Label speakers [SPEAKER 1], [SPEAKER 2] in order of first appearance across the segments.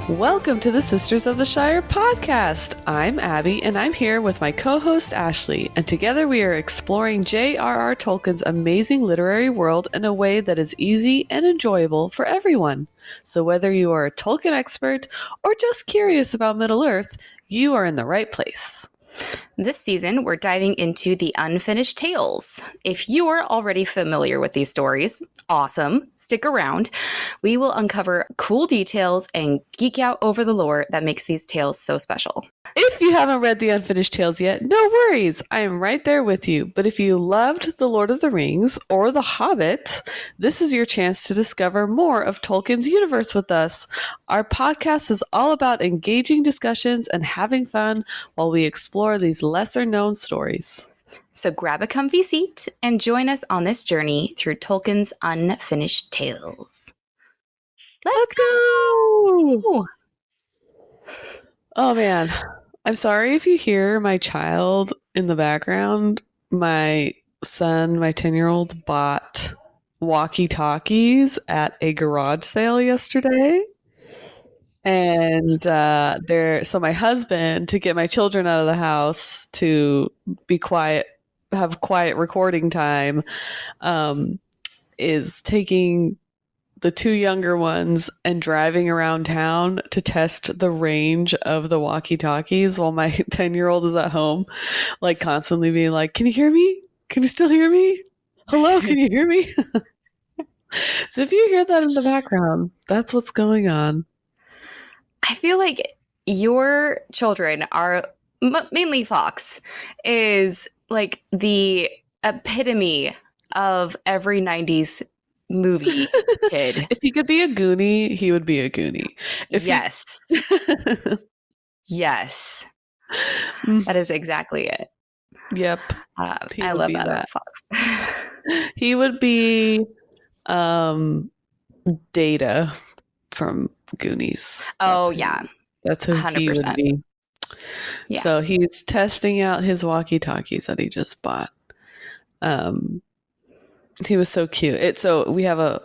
[SPEAKER 1] Welcome to the Sisters of the Shire Podcast. I'm Abby, and I'm here with my co-host Ashley, and together we are exploring J.R.R. Tolkien's amazing literary world in a way that is easy and enjoyable for everyone. So whether you are a Tolkien expert or just curious about Middle-earth, you are in the right place.
[SPEAKER 2] This season, we're diving into the unfinished tales. If you are already familiar with these stories, awesome, stick around. We will uncover cool details and geek out over the lore that makes these tales so special.
[SPEAKER 1] If you haven't read the unfinished tales yet, no worries. I am right there with you. But if you loved The Lord of the Rings or The Hobbit, this is your chance to discover more of Tolkien's universe with us. Our podcast is all about engaging discussions and having fun while we explore these lesser-known stories.
[SPEAKER 2] So grab a comfy seat and join us on this journey through Tolkien's unfinished tales. Let's go!
[SPEAKER 1] Oh, man. I'm sorry if you hear my child in the background. My son, my 10-year-old, bought walkie-talkies at a garage sale yesterday. And so my husband, to get my children out of the house to be quiet, have quiet recording time, is taking the two younger ones and driving around town to test the range of the walkie-talkies while my 10-year-old is at home, like constantly being like, "Can you hear me? Can you still hear me? Hello, can you hear me?" So if you hear that in the background, that's what's going on.
[SPEAKER 2] I feel like your children are, mainly Fox, is like the epitome of every 90s movie kid.
[SPEAKER 1] If he could be a Goonie, he would be a Goonie.
[SPEAKER 2] Yes. Yes. That is exactly it.
[SPEAKER 1] Yep.
[SPEAKER 2] I love that Fox.
[SPEAKER 1] He would be Data from Goonies. That's who 100%. He would be. Yeah. So he's testing out his walkie-talkies that he just bought. He was so cute. So we have a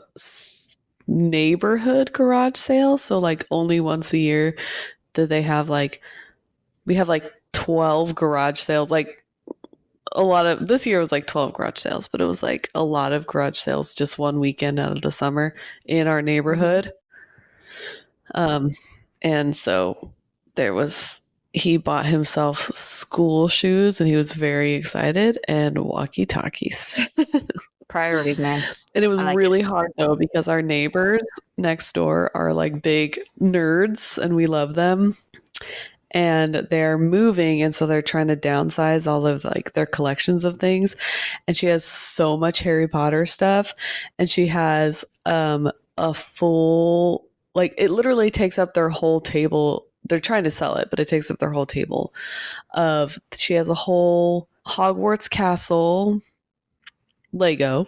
[SPEAKER 1] neighborhood garage sale. So like only once a year that they have we have 12 garage sales. Like this year was 12 garage sales, but it was a lot of garage sales just one weekend out of the summer in our neighborhood. And so he bought himself school shoes and he was very excited, and walkie-talkies.
[SPEAKER 2] Priorities, man.
[SPEAKER 1] And it was really hard though, because our neighbors next door are big nerds and we love them. And they're moving, and so they're trying to downsize all of their collections of things. And she has so much Harry Potter stuff, and she has a full it literally takes up their whole table. They're trying to sell it, but it takes up their whole table. She has a whole Hogwarts castle Lego.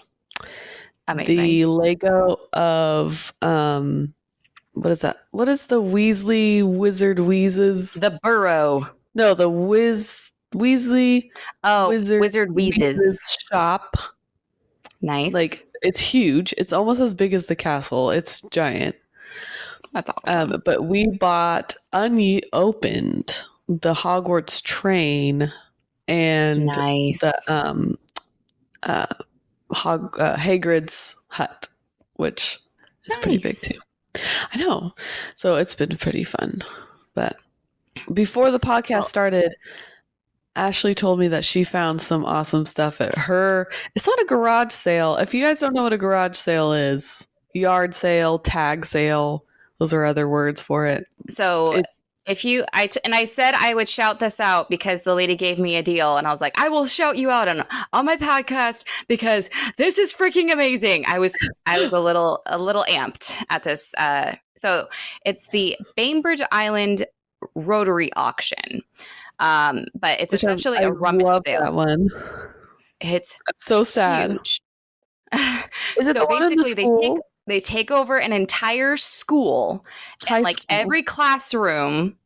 [SPEAKER 2] Amazing.
[SPEAKER 1] The Lego of what is that? What is the Weasley Wizard Wheezes?
[SPEAKER 2] The Burrow.
[SPEAKER 1] No, the Weasley.
[SPEAKER 2] Oh, Wizard Wheezes
[SPEAKER 1] shop.
[SPEAKER 2] Nice.
[SPEAKER 1] It's huge. It's almost as big as the castle. It's giant.
[SPEAKER 2] That's awesome.
[SPEAKER 1] But we bought unopened the Hogwarts train and the Hagrid's hut, which is pretty big too. I know. So it's been pretty fun. But before the podcast started, Ashley told me that she found some awesome stuff at her. It's not a garage sale. If you guys don't know what a garage sale is, yard sale, tag sale, those are other words for it.
[SPEAKER 2] So I said I would shout this out because the lady gave me a deal, and I was like, I will shout you out on my podcast because this is freaking amazing. I was a little amped at this. So it's the Bainbridge Island Rotary Auction. But it's essentially a rummage sale.
[SPEAKER 1] That one.
[SPEAKER 2] I'm
[SPEAKER 1] so sad.
[SPEAKER 2] Huge.
[SPEAKER 1] Is it
[SPEAKER 2] so
[SPEAKER 1] the one in the school?
[SPEAKER 2] They take over an entire school, and every classroom.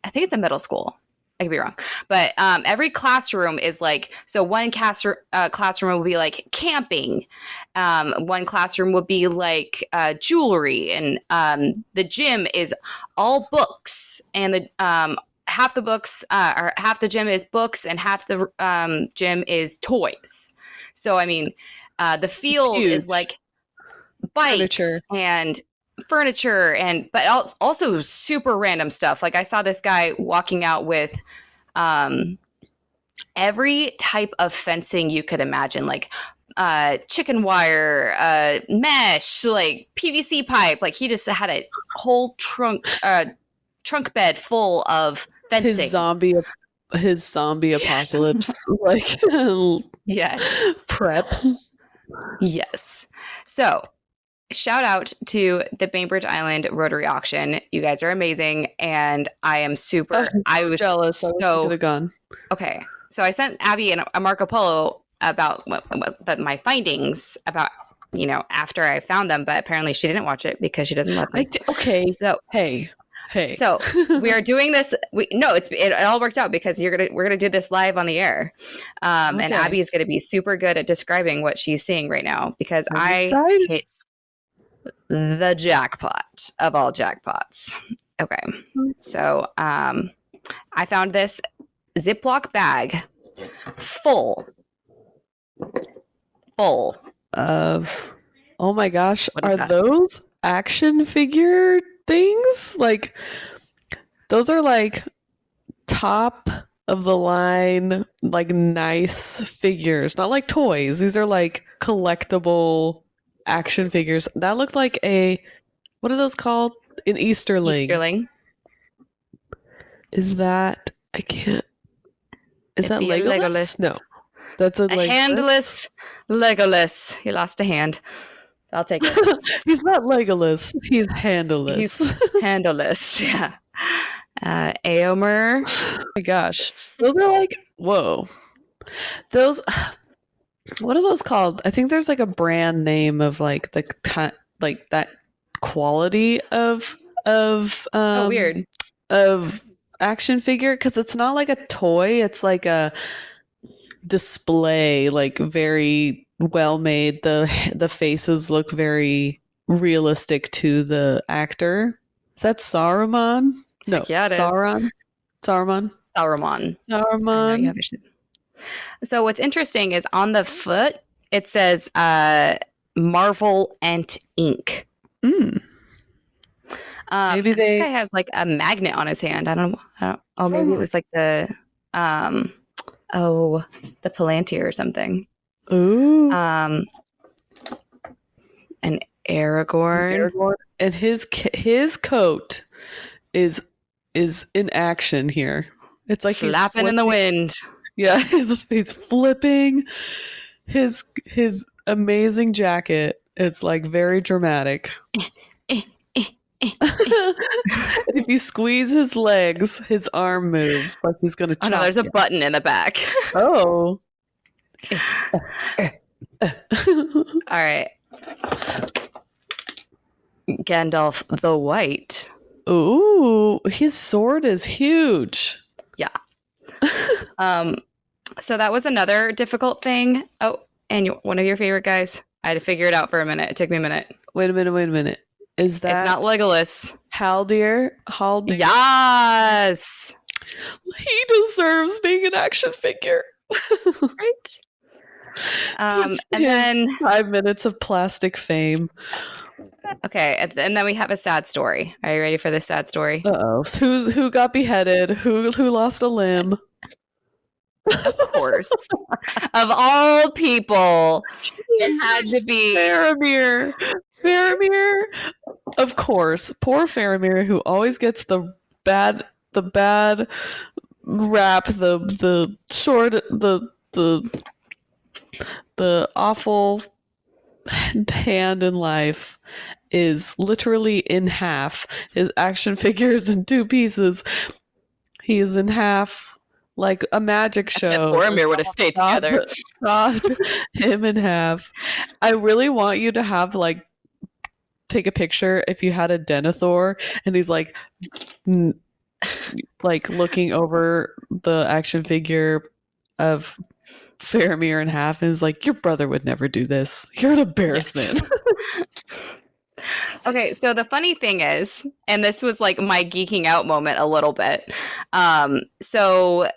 [SPEAKER 2] I think it's a middle school. I could be wrong, but every classroom is like, so one classroom will be like camping, one classroom would be like jewelry, and the gym is all books, and the half the books or half the gym is books, and half the gym is toys. So I mean, the field is like bikes and furniture, and but also super random stuff. Like I saw this guy walking out with every type of fencing you could imagine, like chicken wire, mesh, like PVC pipe. Like he just had a whole trunk bed full of fencing.
[SPEAKER 1] His zombie apocalypse, like
[SPEAKER 2] yes,
[SPEAKER 1] prep.
[SPEAKER 2] Yes. So shout out to the Bainbridge Island Rotary Auction. You guys are amazing, and I am super. I was
[SPEAKER 1] jealous.
[SPEAKER 2] So
[SPEAKER 1] could have gone.
[SPEAKER 2] Okay, so I sent Abby a Marco Polo about my findings about after I found them, but apparently she didn't watch it because she doesn't love me.
[SPEAKER 1] Okay.
[SPEAKER 2] So
[SPEAKER 1] hey.
[SPEAKER 2] So we are doing this. It all worked out because we're gonna do this live on the air, and Abby is gonna be super good at describing what she's seeing right now because I hit the jackpot of all jackpots. Okay, so I found this Ziploc bag full
[SPEAKER 1] of, oh my gosh, are those action figure things? Like those are like top of the line, like nice figures, not like toys. These are like collectible action figures. That looked like what are those called? An Easterling. Is that Legolas? No. That's a
[SPEAKER 2] handless Legolas. He lost a hand. I'll take it.
[SPEAKER 1] He's not Legolas. He's handleless.
[SPEAKER 2] He's handleless. Yeah. Eomer.
[SPEAKER 1] Oh my gosh. Those are like, whoa. Those, what are those called? I think there's like a brand name of like like that quality of
[SPEAKER 2] weird.
[SPEAKER 1] Of action figure, because it's not like a toy. It's like a display, like very well made. The faces look very realistic to the actor. Is that Saruman? No,
[SPEAKER 2] yeah, it
[SPEAKER 1] Sauron.
[SPEAKER 2] Is.
[SPEAKER 1] Saruman.
[SPEAKER 2] So what's interesting is on the foot it says Marvel and Inc. Maybe this guy has like a magnet on his hand. I don't know. Oh, maybe it was like the Palantir or something.
[SPEAKER 1] Ooh.
[SPEAKER 2] And Aragorn.
[SPEAKER 1] And his coat is in action here. It's like
[SPEAKER 2] flapping in the wind.
[SPEAKER 1] Yeah, he's flipping his amazing jacket. It's like very dramatic. If you squeeze his legs, his arm moves like he's gonna.
[SPEAKER 2] Oh no, there's a button in the back.
[SPEAKER 1] Oh.
[SPEAKER 2] All right. Gandalf the White.
[SPEAKER 1] Ooh, his sword is huge.
[SPEAKER 2] Yeah. So that was another difficult thing. Oh, and one of your favorite guys. I had to figure it out for a minute. It took me a minute.
[SPEAKER 1] Wait a minute. Is that?
[SPEAKER 2] It's not Legolas.
[SPEAKER 1] Haldir?
[SPEAKER 2] Yes.
[SPEAKER 1] He deserves being an action figure.
[SPEAKER 2] Right. And then
[SPEAKER 1] 5 minutes of plastic fame.
[SPEAKER 2] Okay, and then we have a sad story. Are you ready for this sad story?
[SPEAKER 1] Uh-oh. Who got beheaded? Who lost a limb?
[SPEAKER 2] Of course. Of all people, it had to be
[SPEAKER 1] Faramir. Of course. Poor Faramir, who always gets the bad rap, the short, the awful hand in life, is literally in half. His action figure is in two pieces. He is in half like a magic show.
[SPEAKER 2] Boromir would have stayed together.
[SPEAKER 1] Him in half. I really want you to have take a picture if you had a Denethor and he's like like looking over the action figure of Faramir in half and is like, your brother would never do this. You're an embarrassment.
[SPEAKER 2] Yes. Okay, so the funny thing is, and this was like my geeking out moment a little bit. So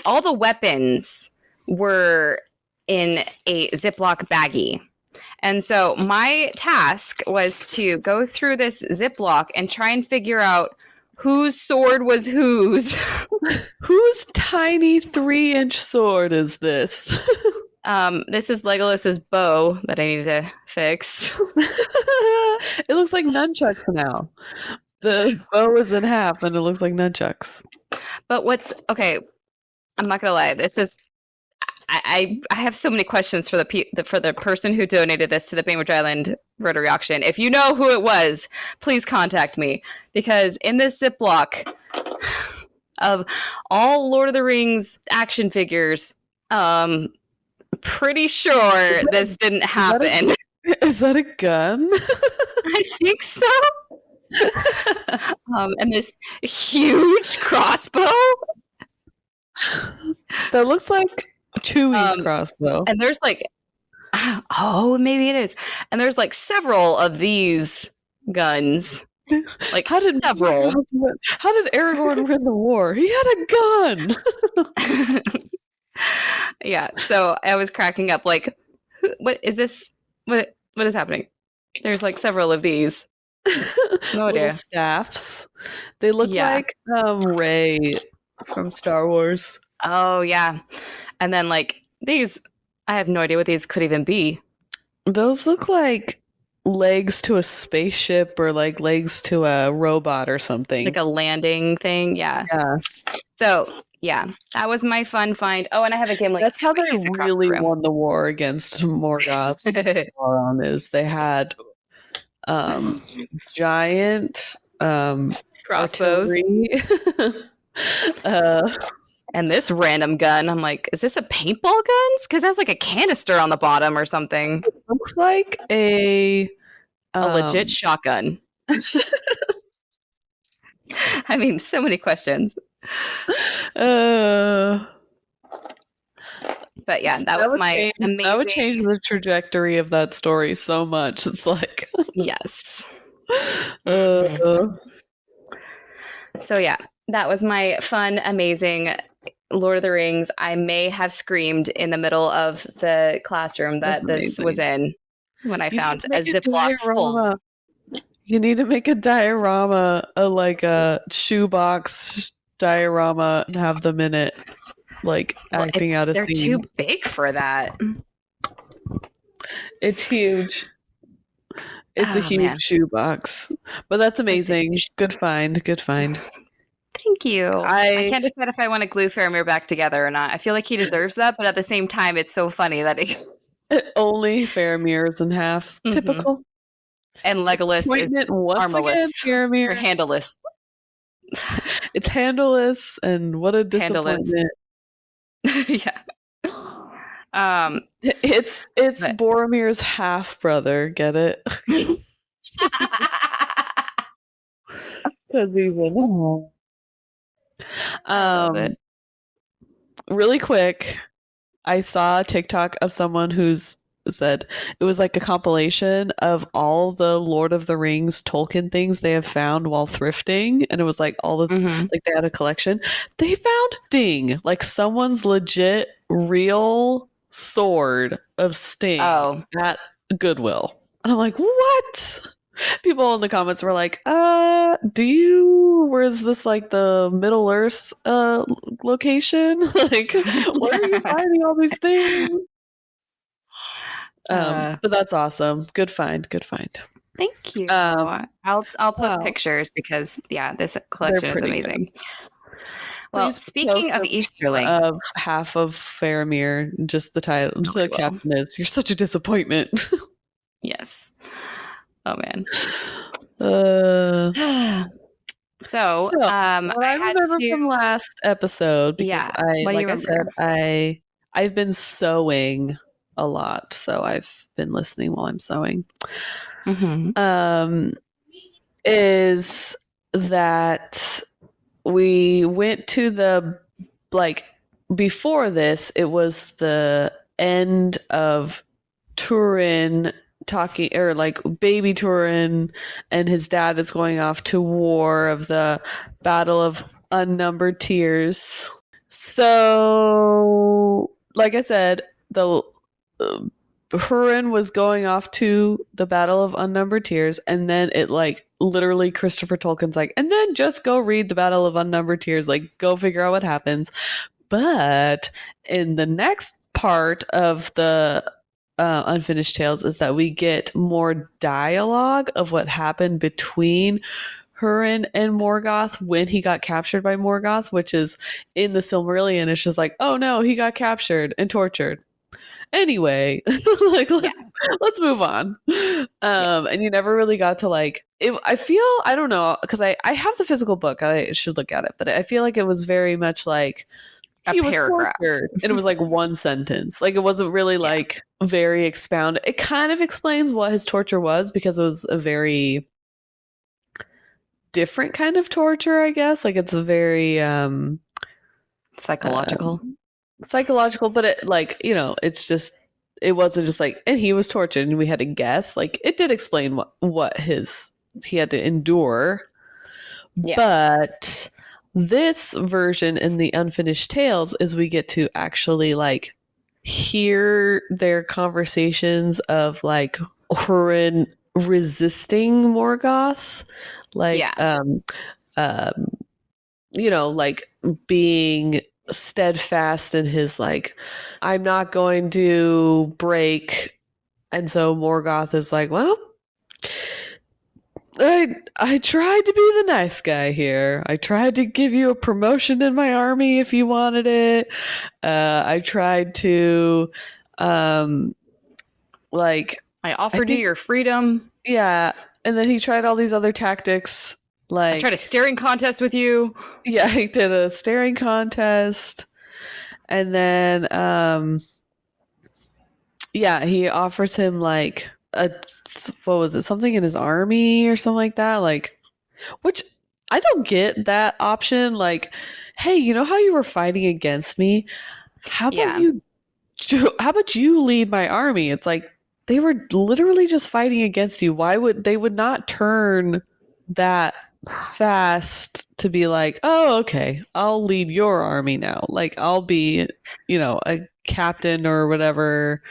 [SPEAKER 2] all the weapons were in a Ziploc baggie. And so my task was to go through this Ziploc and try and figure out whose sword was whose.
[SPEAKER 1] Whose tiny 3-inch sword is this?
[SPEAKER 2] This is Legolas's bow that I need to fix.
[SPEAKER 1] It looks like nunchucks now. The bow is in half and it looks like nunchucks.
[SPEAKER 2] But okay, I'm not gonna lie. This is I have so many questions for the person who donated this to the Bainbridge Island Rotary Auction. If you know who it was, please contact me, because in this Ziploc of all Lord of the Rings action figures, pretty sure this didn't happen.
[SPEAKER 1] Is that a gun?
[SPEAKER 2] I think so. And this huge crossbow
[SPEAKER 1] that looks like Chewie's crossbow.
[SPEAKER 2] And there's like, oh, maybe it is. And there's like several of these guns. Like, how did
[SPEAKER 1] Aragorn win the war? He had a gun.
[SPEAKER 2] Yeah, so I was cracking up. Like, what is this? What is happening? There's like several of these.
[SPEAKER 1] No idea. Staffs. They look like Rey from Star Wars.
[SPEAKER 2] Oh yeah, and then like these, I have no idea what these could even be.
[SPEAKER 1] Those look like legs to a spaceship or like legs to a robot or something.
[SPEAKER 2] Like a landing thing. Yeah. So yeah, that was my fun find. Oh, and I have a Gimli.
[SPEAKER 1] That's how they really won the war against Morgoth. Is they had giant
[SPEAKER 2] crossbows. And this random gun, I'm like, is this a paintball gun? Because it has like a canister on the bottom or something.
[SPEAKER 1] It looks like a
[SPEAKER 2] legit shotgun. I mean, so many questions. But yeah, that was my amazing.
[SPEAKER 1] That would change the trajectory of that story so much. It's like,
[SPEAKER 2] yes. So yeah, that was my fun, amazing Lord of the Rings. I may have screamed in the middle of the classroom that this was in when I found a Ziploc full.
[SPEAKER 1] You need to make a diorama, like a shoebox diorama, and have them in it, like acting out a scene.
[SPEAKER 2] They're too big for that.
[SPEAKER 1] It's huge. It's a huge shoebox, but that's amazing. Good find.
[SPEAKER 2] Thank you. I can't decide if I want to glue Faramir back together or not. I feel like he deserves that, but at the same time, it's so funny that
[SPEAKER 1] only Faramir is in half. Mm-hmm. Typical.
[SPEAKER 2] And Legolas is armless or handleless.
[SPEAKER 1] It's handleless, and what a disappointment.
[SPEAKER 2] Yeah.
[SPEAKER 1] It's Boromir's half brother. Get it? Because even really quick, I saw a TikTok of someone who's said it was like a compilation of all the Lord of the Rings Tolkien things they have found while thrifting, and it was like all the like they had a collection. They found Sting, like someone's legit real sword of Sting at Goodwill, and I'm like, what? People in the comments were like, where's this, like the Middle Earth location? Like, where are you finding all these things? But that's awesome. Good find.
[SPEAKER 2] Thank you. I'll post pictures because this collection is amazing. Good. Well, speaking of Easterlings,
[SPEAKER 1] of half of Faramir, just the title, the captain is. You're such a disappointment.
[SPEAKER 2] Yes. Oh man.
[SPEAKER 1] So I remember from last episode, because I've been sewing a lot, so I've been listening while I'm sewing. Mm-hmm. Is that we went to the, like, before this, it was the end of Turin talking, or like baby Turin and his dad is going off to war of the Battle of Unnumbered Tears. So, like I said, the Hurin was going off to the Battle of Unnumbered Tears, and then it, like, literally Christopher Tolkien's like, and then just go read the Battle of Unnumbered Tears, like, go figure out what happens. But in the next part of the Unfinished Tales is that we get more dialogue of what happened between Hurin and Morgoth when he got captured by Morgoth, which is in the Silmarillion. It's just like, oh no, he got captured and tortured. Anyway, like, let's move on. And you never really got to, like, I feel, I don't know, because I have the physical book. I should look at it, but I feel like it was very much like he was tortured, and it was like one sentence. Like, it wasn't really like very expounded. It kind of explains what his torture was, because it was a very different kind of torture, I guess. Like, it's a very
[SPEAKER 2] psychological,
[SPEAKER 1] but it, like, you know, it's just, it wasn't just like, and he was tortured and we had to guess. Like, it did explain what he had to endure. But this version in the Unfinished Tales is we get to actually, like, hear their conversations of, like, Hurin resisting Morgoth, like, you know, like, being steadfast in his, like, I'm not going to break. And so Morgoth is like, well, I tried to be the nice guy here. I tried to give you a promotion in my army if you wanted it. I tried to, like,
[SPEAKER 2] I offered you your freedom.
[SPEAKER 1] Yeah. And then he tried all these other tactics. Like,
[SPEAKER 2] I tried a staring contest with you.
[SPEAKER 1] Yeah, he did a staring contest. And then, he offers him, like, what was it? Something in his army or something like that. Like, which I don't get that option. Like, hey, you know how you were fighting against me? How about you lead my army? It's like, they were literally just fighting against you. Why would they would not turn that fast to be like, oh, okay, I'll lead your army now. Like, I'll be, you know, a captain or whatever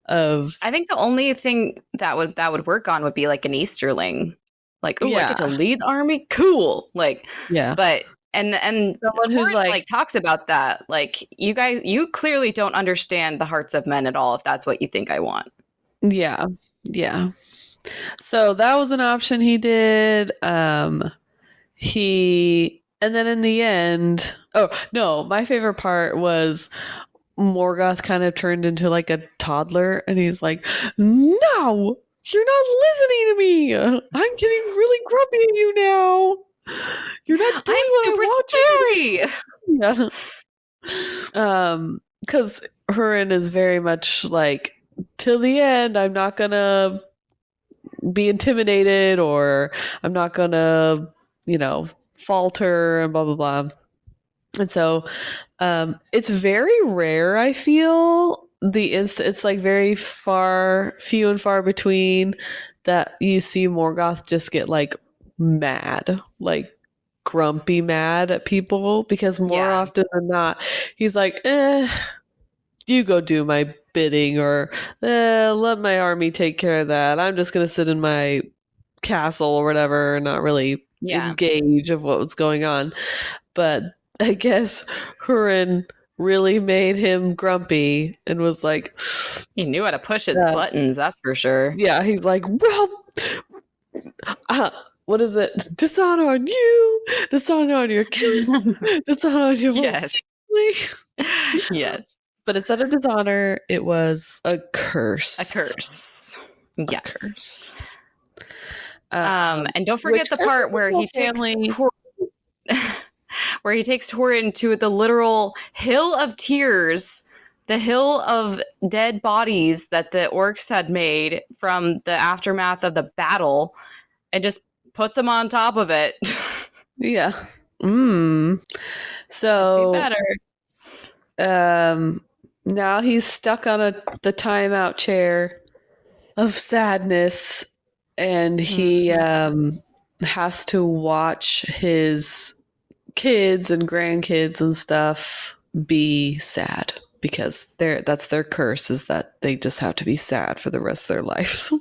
[SPEAKER 1] of.
[SPEAKER 2] I think the only thing that would work on would be like an Easterling. Like, oh, I get to lead the army? Cool. Like, but and
[SPEAKER 1] someone who's
[SPEAKER 2] like talks about that. Like, you clearly don't understand the hearts of men at all if that's what you think I want.
[SPEAKER 1] Yeah. So that was an option he did. And then in the end, oh no, my favorite part was Morgoth kind of turned into, like, a toddler, and he's like, no, you're not listening to me. I'm getting really grumpy at you now. You're not doing what I want you. Yeah. Because Hurin is very much like, till the end, I'm not gonna be intimidated, or I'm not gonna, you know, falter, and blah blah blah. And so it's very rare, I feel, it's like very few and far between that you see Morgoth just get, like, mad, like grumpy mad at people, because more often than not he's like, you go do my bidding, or let my army take care of that. I'm just gonna sit in my castle or whatever and not really engage of what was going on. But I guess Hurin really made him grumpy and was like,
[SPEAKER 2] he knew how to push his buttons, that's for sure.
[SPEAKER 1] Yeah, he's like, well, what is it? Dishonor on you, dishonor on your kids, dishonor on your family.
[SPEAKER 2] Yes.
[SPEAKER 1] But instead of dishonor, it was a curse.
[SPEAKER 2] Yes.
[SPEAKER 1] Curse.
[SPEAKER 2] And don't forget the part where he takes Hurin to the literal Hill of Tears, the hill of dead bodies that the orcs had made from the aftermath of the battle, and just puts them on top of it.
[SPEAKER 1] Yeah. Mm.
[SPEAKER 2] Could be
[SPEAKER 1] So
[SPEAKER 2] better.
[SPEAKER 1] now he's stuck on the timeout chair of sadness, and he has to watch his kids and grandkids and stuff be sad because that's their curse, is that they just have to be sad for the rest of their lives.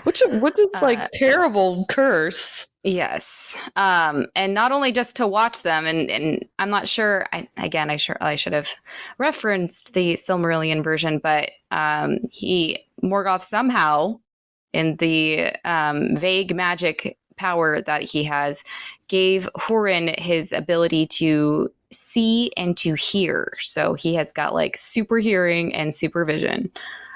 [SPEAKER 1] which is like terrible curse.
[SPEAKER 2] Yes. And not only just to watch them, and I'm not sure, I should have referenced the Silmarillion version, but Morgoth somehow, in the vague magic power that he has, gave Hurin his ability to see and to hear. So he has got like super hearing and supervision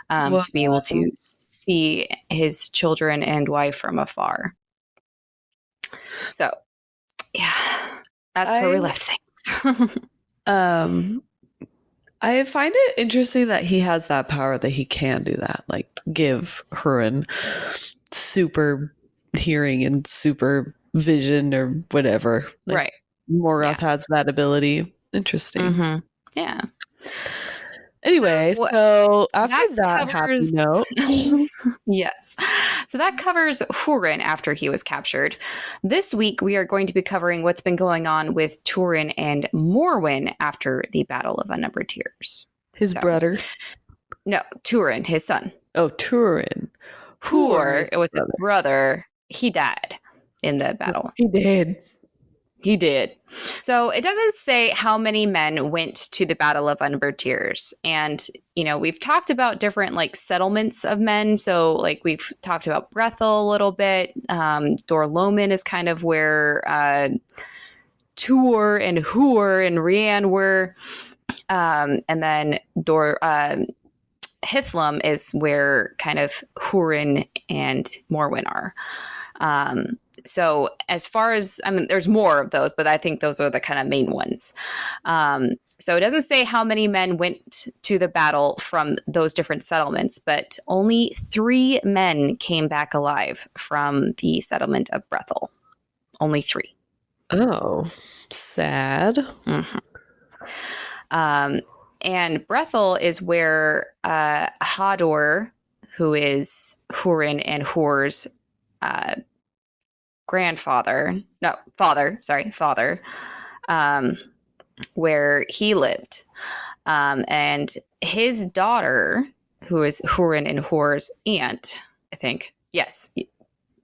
[SPEAKER 2] to be able to see his children and wife from afar. So, yeah, that's where we left things.
[SPEAKER 1] I find it interesting that he has that power, that he can do that, like give Hurin super hearing and super vision or whatever. Like,
[SPEAKER 2] right.
[SPEAKER 1] Morgoth has that ability. Interesting.
[SPEAKER 2] Mm-hmm. Yeah.
[SPEAKER 1] Anyway, so after that happy note.
[SPEAKER 2] Yes. So that covers Hurin after he was captured. This week, we are going to be covering what's been going on with Turin and Morwen after the Battle of Unnumbered Tears.
[SPEAKER 1] His brother?
[SPEAKER 2] No, Turin, his son.
[SPEAKER 1] Oh, Turin.
[SPEAKER 2] Hur, it was his brother. He died in the battle.
[SPEAKER 1] He did.
[SPEAKER 2] He did. So it doesn't say how many men went to the Battle of Unnumbered Tears. And, we've talked about different like settlements of men. So like we've talked about Brethil a little bit. Dor Lomin is kind of where Tuor and Hur and Rian were. And then Hithlum is where kind of Hurin and Morwen are. So as far as, there's more of those, but I think those are the kind of main ones. So it doesn't say how many men went to the battle from those different settlements, but only 3 men came back alive from the settlement of Brethil. Only 3.
[SPEAKER 1] Oh, sad.
[SPEAKER 2] Mm-hmm. And Brethil is where Hador, who is Hurin and Hur's father, where he lived. And his daughter, who is Hurin and Hur's aunt, I think. Yes.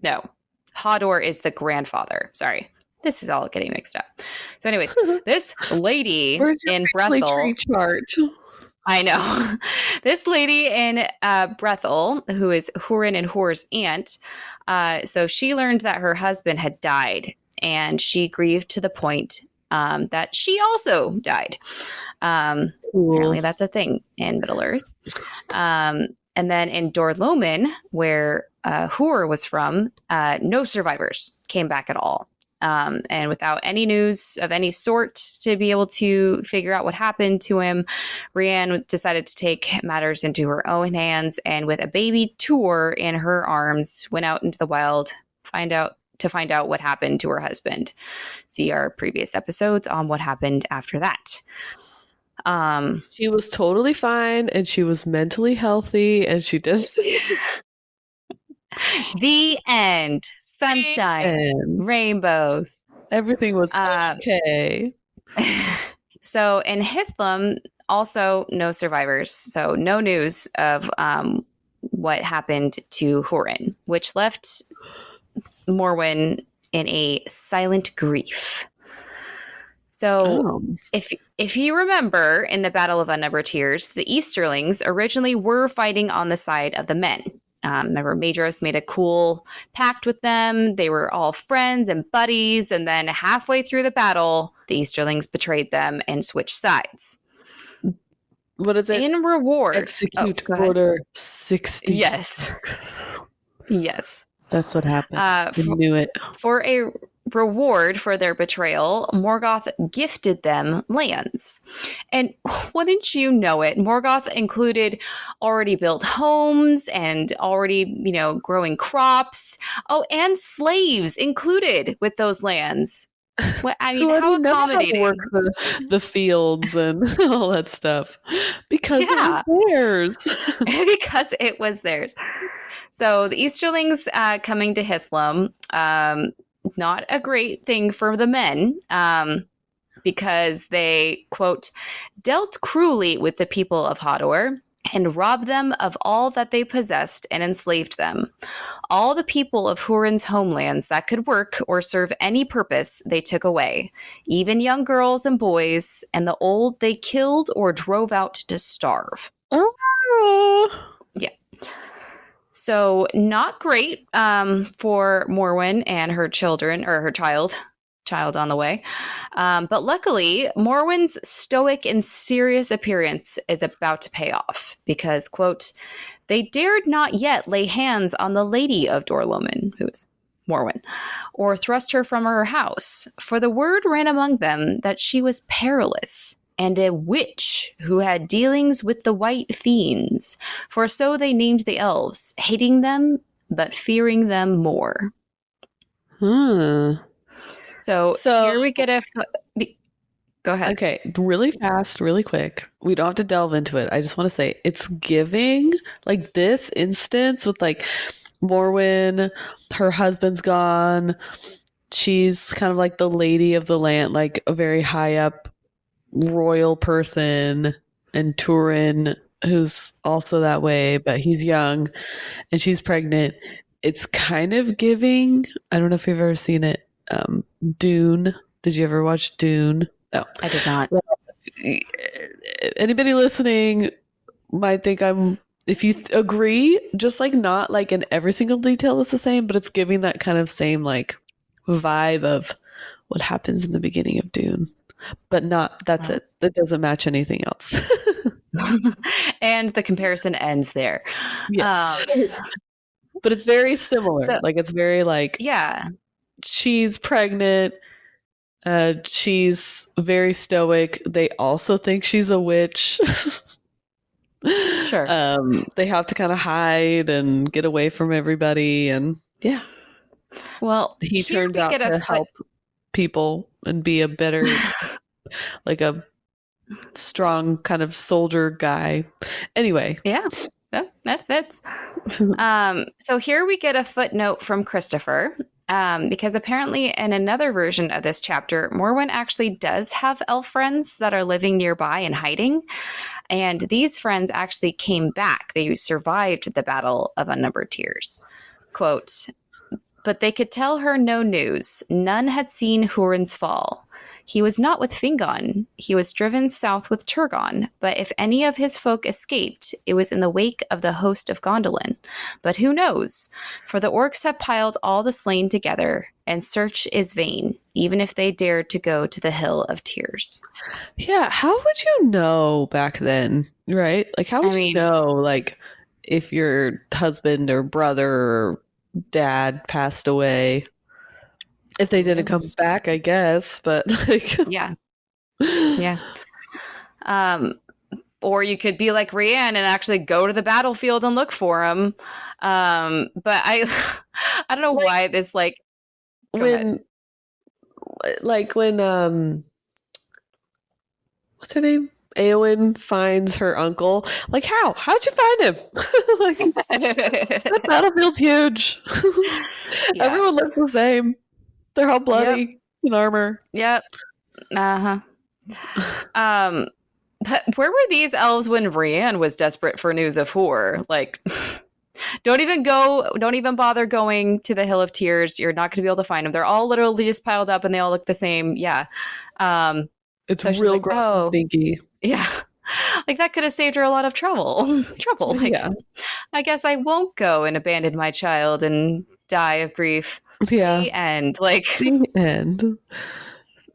[SPEAKER 2] No. Hador is the grandfather. Sorry. This is all getting mixed up. So anyways, this lady in Brethil
[SPEAKER 1] tree chart.
[SPEAKER 2] I know. This lady in Brethil, who is Hurin and Hur's aunt, so she learned that her husband had died, and she grieved to the point that she also died. Apparently that's a thing in Middle-earth. And then in Dor Lomin, where Hur was from, no survivors came back at all. And without any news of any sort to be able to figure out what happened to him, Rian decided to take matters into her own hands, and with a baby Tuor in her arms, went out into the wild to find out what happened to her husband. See our previous episodes on what happened after that.
[SPEAKER 1] She was totally fine, and she was mentally healthy, and she did.
[SPEAKER 2] The end. Sunshine, rainbows.
[SPEAKER 1] Everything was okay.
[SPEAKER 2] So in Hithlum, also no survivors. So no news of what happened to Hurin, which left Morwen in a silent grief. So if you remember, in the Battle of Unnumbered Tears, the Easterlings originally were fighting on the side of the men. Remember, Maedhros made a cool pact with them. They were all friends and buddies. And then halfway through the battle, the Easterlings betrayed them and switched sides.
[SPEAKER 1] What is it?
[SPEAKER 2] In reward.
[SPEAKER 1] Execute Order 60.
[SPEAKER 2] Yes. Yes.
[SPEAKER 1] That's what happened. I knew it.
[SPEAKER 2] For a reward for their betrayal, Morgoth gifted them lands. And wouldn't you know it, Morgoth included already built homes and already, growing crops. Oh, and slaves included with those lands. What I mean,
[SPEAKER 1] Well, I
[SPEAKER 2] how
[SPEAKER 1] mean, none of that
[SPEAKER 2] accommodating.
[SPEAKER 1] works the fields and all that stuff because it was
[SPEAKER 2] Yeah,
[SPEAKER 1] theirs.
[SPEAKER 2] because it was theirs. So the Easterlings coming to Hithlum, not a great thing for the men, because they, quote, dealt cruelly with the people of Hador and robbed them of all that they possessed and enslaved them. All the people of Hurin's homelands that could work or serve any purpose they took away, even young girls and boys, and the old they killed or drove out to starve.
[SPEAKER 1] Oh.
[SPEAKER 2] Yeah. So not great for Morwen and her children, or her child on the way. But luckily, Morwen's stoic and serious appearance is about to pay off because, quote, they dared not yet lay hands on the lady of Dorloman, who is Morwen, or thrust her from her house, for the word ran among them that she was perilous and a witch who had dealings with the white fiends, for so they named the elves, hating them but fearing them more. So here we get go ahead.
[SPEAKER 1] Okay, really fast, really quick. We don't have to delve into it. I just want to say it's giving like this instance with like Morwen, her husband's gone. She's kind of like the lady of the land, like a very high up royal person, and Turin, who's also that way, but he's young and she's pregnant. It's kind of giving. I don't know if you've ever seen it. Dune. Did you ever watch Dune? No,
[SPEAKER 2] I did not.
[SPEAKER 1] Well, anybody listening might think if you agree, just like not like in every single detail it's the same, but it's giving that kind of same like vibe of what happens in the beginning of Dune. But that's it. It doesn't match anything else.
[SPEAKER 2] And the comparison ends there.
[SPEAKER 1] Yes. But it's very similar.
[SPEAKER 2] So,
[SPEAKER 1] like it's very like,
[SPEAKER 2] yeah,
[SPEAKER 1] she's pregnant. She's very stoic. They also think she's a witch.
[SPEAKER 2] Sure.
[SPEAKER 1] They have to kind of hide and get away from everybody, and yeah.
[SPEAKER 2] Well,
[SPEAKER 1] he turns out to help people and be a better, like a strong kind of soldier guy. Anyway,
[SPEAKER 2] yeah, that fits. So here we get a footnote from Christopher. Because apparently in another version of this chapter, Morwen actually does have elf friends that are living nearby and hiding. And these friends actually came back. They survived the Battle of Unnumbered Tears. Quote, but they could tell her no news. None had seen Hurin's fall. He was not with Fingon. He was driven south with Turgon. But if any of his folk escaped, it was in the wake of the host of Gondolin. But who knows? For the orcs have piled all the slain together, and search is vain, even if they dared to go to the Hill of Tears.
[SPEAKER 1] Yeah, how would you know back then, right? Like, how would you know, like, if your husband or brother or dad passed away? If they didn't come back, I guess, but like,
[SPEAKER 2] yeah. Or you could be like Rianne and actually go to the battlefield and look for him. But I don't know why this like
[SPEAKER 1] when what's her name? Eowyn finds her uncle. Like, how'd you find him? Like, that battlefield's huge. Yeah. Everyone looks the same. They're all bloody in armor.
[SPEAKER 2] Yep. But where were these elves when Rianne was desperate for news of Hur? Like, don't even bother going to the Hill of Tears. You're not going to be able to find them. They're all literally just piled up and they all look the same. Yeah.
[SPEAKER 1] It's so real gross and stinky.
[SPEAKER 2] Yeah. Like, that could have saved her a lot of trouble. Like, yeah. I guess I won't go and abandon my child and die of grief.
[SPEAKER 1] Yeah.
[SPEAKER 2] The end. Like,
[SPEAKER 1] the end.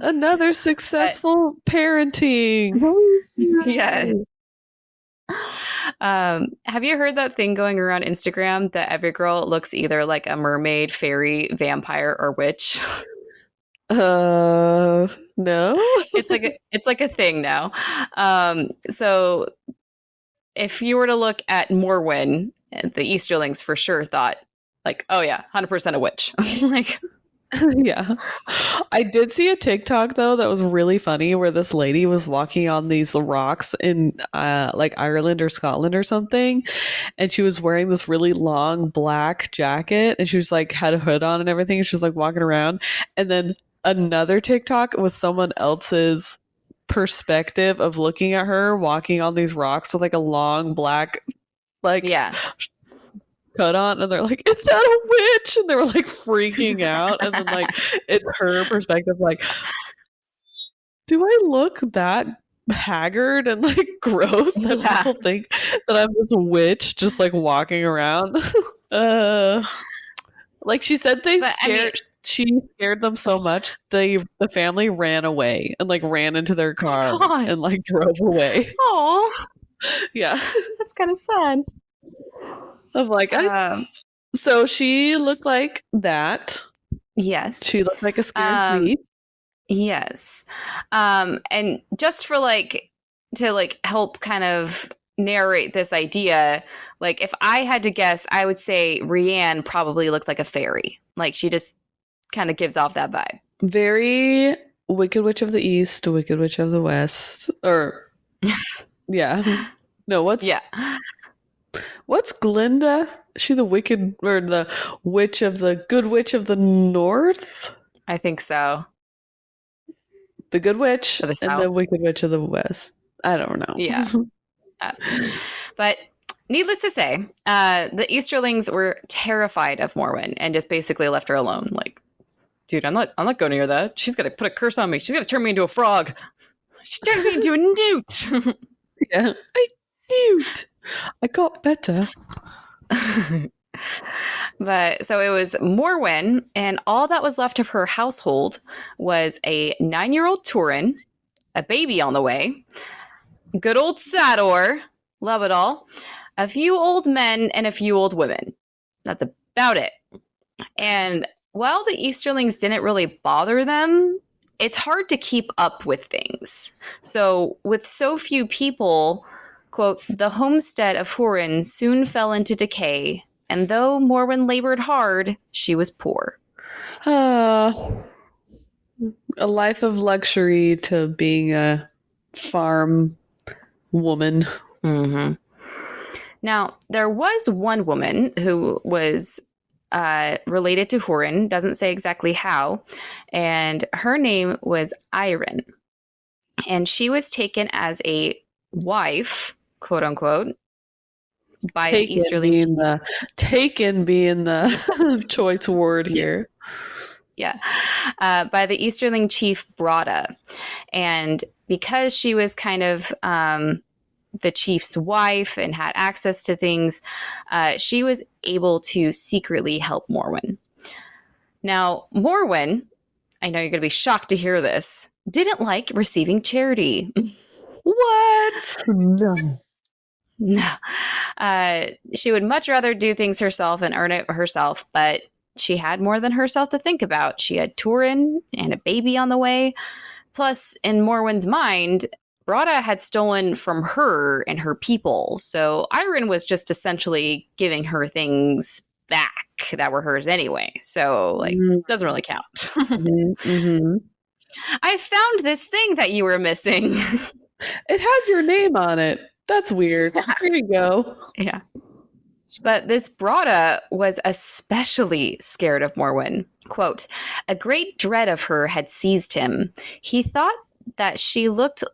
[SPEAKER 1] Another successful parenting.
[SPEAKER 2] Yeah. Have you heard that thing going around Instagram that every girl looks either like a mermaid, fairy, vampire, or witch?
[SPEAKER 1] No.
[SPEAKER 2] It's like a thing now. So if you were to look at Morwen, the Easterlings for sure thought like, oh yeah, 100% a witch. Like,
[SPEAKER 1] Yeah. I did see a TikTok though that was really funny where this lady was walking on these rocks in like Ireland or Scotland or something, and she was wearing this really long black jacket, and she was like had a hood on and everything, and she was like walking around, and then another TikTok was someone else's perspective of looking at her walking on these rocks with like a long black like
[SPEAKER 2] Yeah.
[SPEAKER 1] cut on, and they're like, "Is that a witch?" And they were like freaking out, and then like it's her perspective, like, do I look that haggard and like gross that
[SPEAKER 2] Yeah.
[SPEAKER 1] people think that I'm this witch just like walking around? uh, like she said, she scared them so much the family ran away and like ran into their car
[SPEAKER 2] God.
[SPEAKER 1] and like drove away.
[SPEAKER 2] Oh,
[SPEAKER 1] Yeah,
[SPEAKER 2] that's kind of sad.
[SPEAKER 1] I'm like, so she looked like that.
[SPEAKER 2] Yes.
[SPEAKER 1] She looked like a scared thief.
[SPEAKER 2] Yes. And just for like to like help kind of narrate this idea, like if I had to guess, I would say Rianne probably looked like a fairy. Like she just kind of gives off that vibe.
[SPEAKER 1] Very Wicked Witch of the East, Wicked Witch of the West, or yeah. No, what's Glinda? Is she the wicked or the witch of the good witch of the North?
[SPEAKER 2] I think so.
[SPEAKER 1] The good witch
[SPEAKER 2] the
[SPEAKER 1] and the wicked witch of the West. I don't know.
[SPEAKER 2] Yeah. But needless to say, the Easterlings were terrified of Morwen and just basically left her alone. Like, dude, I'm not going near that. She's gonna put a curse on me. She's gonna turn me into a frog. She turned me into a newt.
[SPEAKER 1] Yeah, a newt. I got better.
[SPEAKER 2] But so it was Morwen, and all that was left of her household was a 9-year-old Turin, a baby on the way, good old Sador, love it all, a few old men, and a few old women. That's about it. And while the Easterlings didn't really bother them, it's hard to keep up with things. So with so few people, quote, the homestead of Hurin soon fell into decay, and though Morwen labored hard, she was poor.
[SPEAKER 1] A life of luxury to being a farm woman.
[SPEAKER 2] Mm-hmm. Now, there was one woman who was related to Hurin, doesn't say exactly how, and her name was Hurin. And she was taken as a wife, quote unquote, by the Easterling
[SPEAKER 1] taken being the choice word here.
[SPEAKER 2] Yeah. By the Easterling chief Brada. And because she was kind of the chief's wife and had access to things, she was able to secretly help Morwen. Now, Morwen, I know you're going to be shocked to hear this, didn't like receiving charity.
[SPEAKER 1] What? No.
[SPEAKER 2] No. She would much rather do things herself and earn it herself, but she had more than herself to think about. She had Turin and a baby on the way. Plus, in Morwen's mind, Brada had stolen from her and her people. So Hurin was just essentially giving her things back that were hers anyway. So, like, doesn't really count.
[SPEAKER 1] Mm-hmm.
[SPEAKER 2] I found this thing that you were missing.
[SPEAKER 1] It has your name on it. That's weird. Here you go.
[SPEAKER 2] Yeah. But this Brada was especially scared of Morwen. Quote, a great dread of her had seized him. He thought that he looked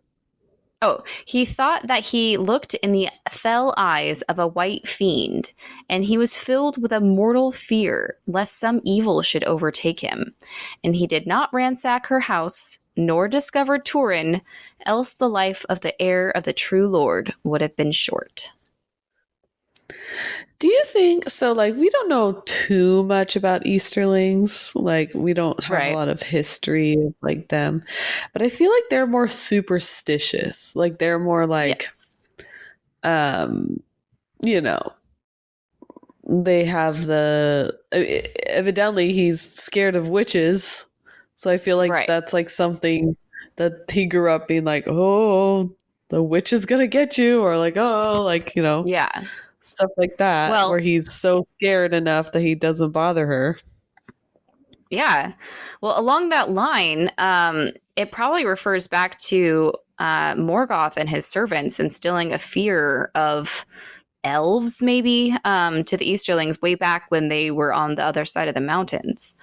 [SPEAKER 2] in the fell eyes of a white fiend, and he was filled with a mortal fear lest some evil should overtake him. And he did not ransack her house, nor discover Turin, else the life of the heir of the true lord would have been short.
[SPEAKER 1] Do you think so? Like, we don't know too much about Easterlings. Like, we don't have a lot of history of like them, but I feel like they're more superstitious. Like, they're more like, you know, they have evidently he's scared of witches. So I feel like that's like something that he grew up being like, oh, the witch is gonna get you, or like, oh, like, you know, stuff like that, where he's so scared enough that he doesn't bother her.
[SPEAKER 2] Yeah. Well, along that line, it probably refers back to Morgoth and his servants instilling a fear of elves, maybe, to the Easterlings way back when they were on the other side of the mountains.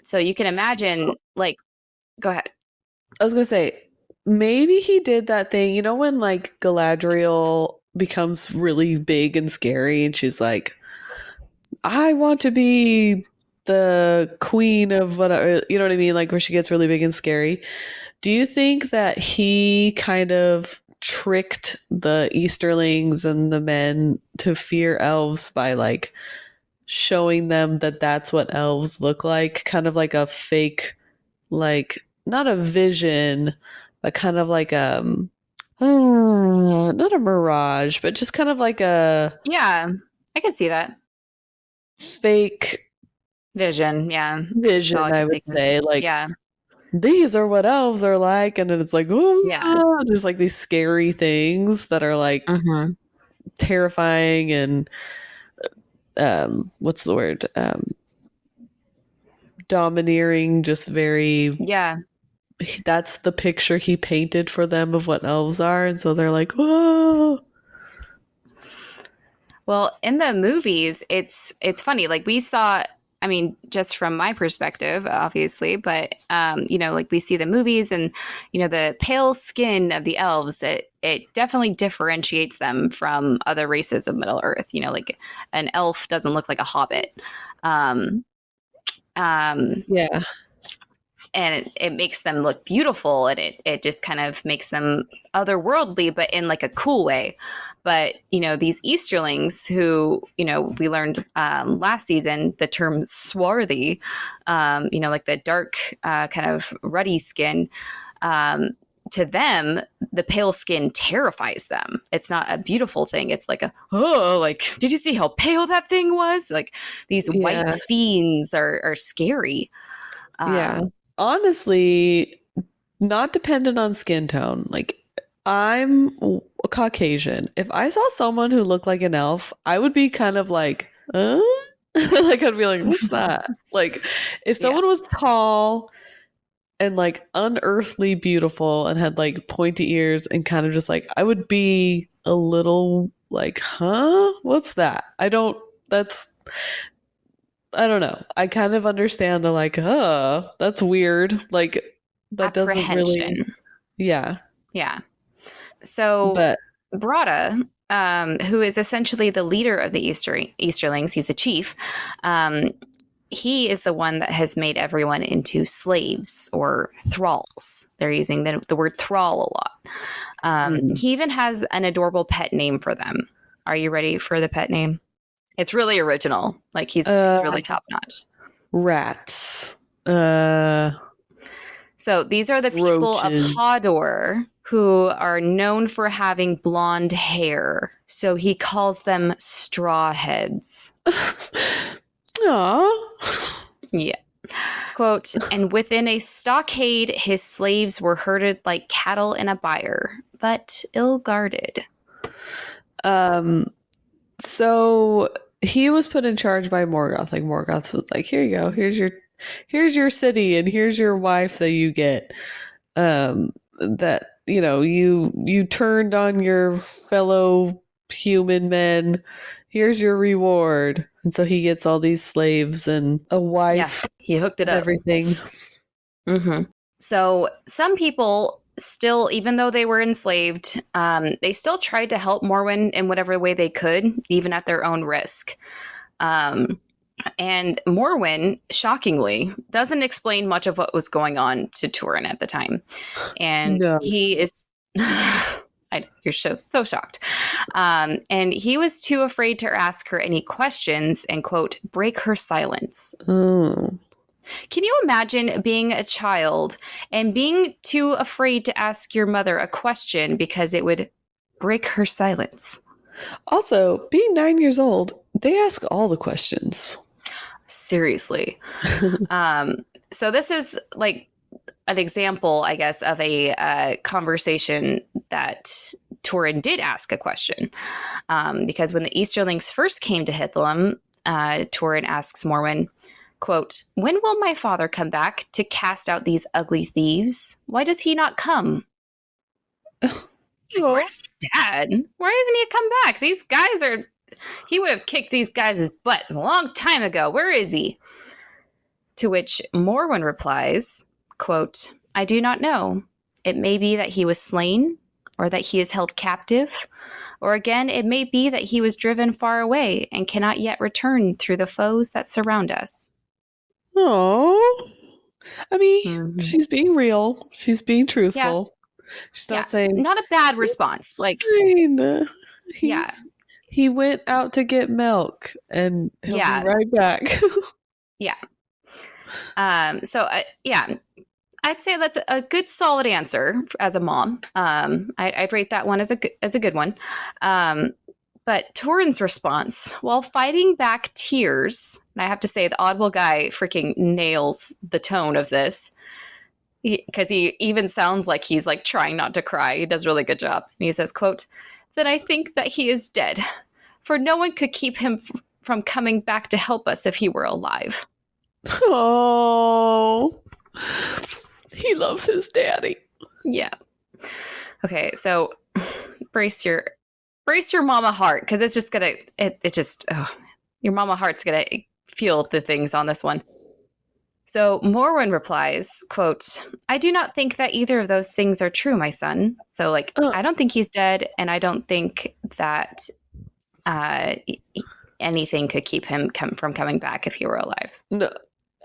[SPEAKER 2] So you can imagine, like, go ahead.
[SPEAKER 1] I was gonna say, maybe he did that thing. You know when like Galadriel becomes really big and scary, and she's like, "I want to be the queen of whatever." You know what I mean? Like where she gets really big and scary. Do you think that he kind of tricked the Easterlings and the men to fear elves by like showing them that that's what elves look like, kind of like a fake, like not a vision, but kind of like not a mirage, but just kind of like a
[SPEAKER 2] Yeah, I can see that.
[SPEAKER 1] fake
[SPEAKER 2] Vision, yeah. That's all
[SPEAKER 1] vision,
[SPEAKER 2] I
[SPEAKER 1] I
[SPEAKER 2] can
[SPEAKER 1] would
[SPEAKER 2] think of.
[SPEAKER 1] say. Like
[SPEAKER 2] Yeah,
[SPEAKER 1] these are what elves are like, and then it's like,
[SPEAKER 2] yeah.
[SPEAKER 1] oh, there's like these scary things that are like
[SPEAKER 2] Mm-hmm.
[SPEAKER 1] terrifying and what's the word? Domineering, just very.
[SPEAKER 2] Yeah.
[SPEAKER 1] That's the picture he painted for them of what elves are, and so they're like, whoa.
[SPEAKER 2] Well, in the movies, it's funny. Like we saw, I mean, just from my perspective, obviously, but like we see the movies and the pale skin of the elves. It definitely differentiates them from other races of Middle Earth. Like an elf doesn't look like a hobbit. Um,
[SPEAKER 1] Yeah.
[SPEAKER 2] and it makes them look beautiful, and it just kind of makes them otherworldly, but in like a cool way. But these Easterlings who we learned last season the term swarthy, like the dark kind of ruddy skin, to them the pale skin terrifies them. It's not a beautiful thing. It's like like, did you see how pale that thing was? Like these white fiends are scary.
[SPEAKER 1] Yeah. Honestly, not dependent on skin tone. Like, I'm a Caucasian. If I saw someone who looked like an elf, I would be kind of like, like, I'd be like, what's that? Like, if someone was tall and like unearthly beautiful and had like pointy ears and kind of just like, I would be a little like, huh? What's that? I don't know. I kind of understand the like, that's weird. Like that doesn't really, yeah.
[SPEAKER 2] Yeah. So
[SPEAKER 1] But
[SPEAKER 2] Brada, who is essentially the leader of the Easterlings, he's the chief. He is the one that has made everyone into slaves or thralls. They're using the word thrall a lot. He even has an adorable pet name for them. Are you ready for the pet name? It's really original. Like he's really top notch.
[SPEAKER 1] Rats.
[SPEAKER 2] So these are the people of Hodor who are known for having blonde hair. So he calls them straw heads.
[SPEAKER 1] Aww.
[SPEAKER 2] Yeah. Quote, and within a stockade, his slaves were herded like cattle in a byre, but ill-guarded.
[SPEAKER 1] So he was put in charge by Morgoth. Like Morgoth was like, here you go. Here's your city and here's your wife that you get. That, you turned on your fellow human men. Here's your reward. And so he gets all these slaves and a wife.
[SPEAKER 2] Yeah, he hooked it up.
[SPEAKER 1] Everything.
[SPEAKER 2] Mm-hmm. So some people still, even though they were enslaved, they still tried to help Morwen in whatever way they could, even at their own risk. And Morwen, shockingly, doesn't explain much of what was going on to Turin at the time. And he is... you're so shocked. And he was too afraid to ask her any questions and, quote, break her silence.
[SPEAKER 1] Oh.
[SPEAKER 2] Can you imagine being a child and being too afraid to ask your mother a question because it would break her silence?
[SPEAKER 1] Also, being 9 years old, they ask all the questions.
[SPEAKER 2] Seriously. So this is like an example, I guess, of a conversation that Turin did ask a question. Because when the Easterlings first came to Hithlum, Turin asks Morwen, Quote, when will my father come back to cast out these ugly thieves? Why does he not come? Where's Dad? Why doesn't he come back? These guys are... He would have kicked these guys' butt a long time ago. Where is he? To which Morwen replies, quote, I do not know. It may be that he was slain, or that he is held captive, or again, it may be that he was driven far away and cannot yet return through the foes that surround us.
[SPEAKER 1] Oh, I mean, she's being real. She's being truthful. She's not saying...
[SPEAKER 2] Not a bad response. Like,
[SPEAKER 1] he went out to get milk, and he'll be right back. I'd say that's a good, solid answer as a mom. I'd rate that one as a good one. But Turin's response, while fighting back tears, and I have to say the Audible guy freaking nails the tone of this, because he even sounds like he's like trying not to cry. He does a really good job. And he says, quote, then I think that he is dead, for no one could keep him from coming back to help us if he were alive. Oh, he loves his daddy.
[SPEAKER 2] Yeah. Okay, so brace your mama heart, because it's just gonna your mama heart's gonna feel the things on this one. So Morwen replies, quote, I do not think that either of those things are true, my son. So I don't think he's dead, and I don't think that anything could keep him from coming back if he were alive.
[SPEAKER 1] No,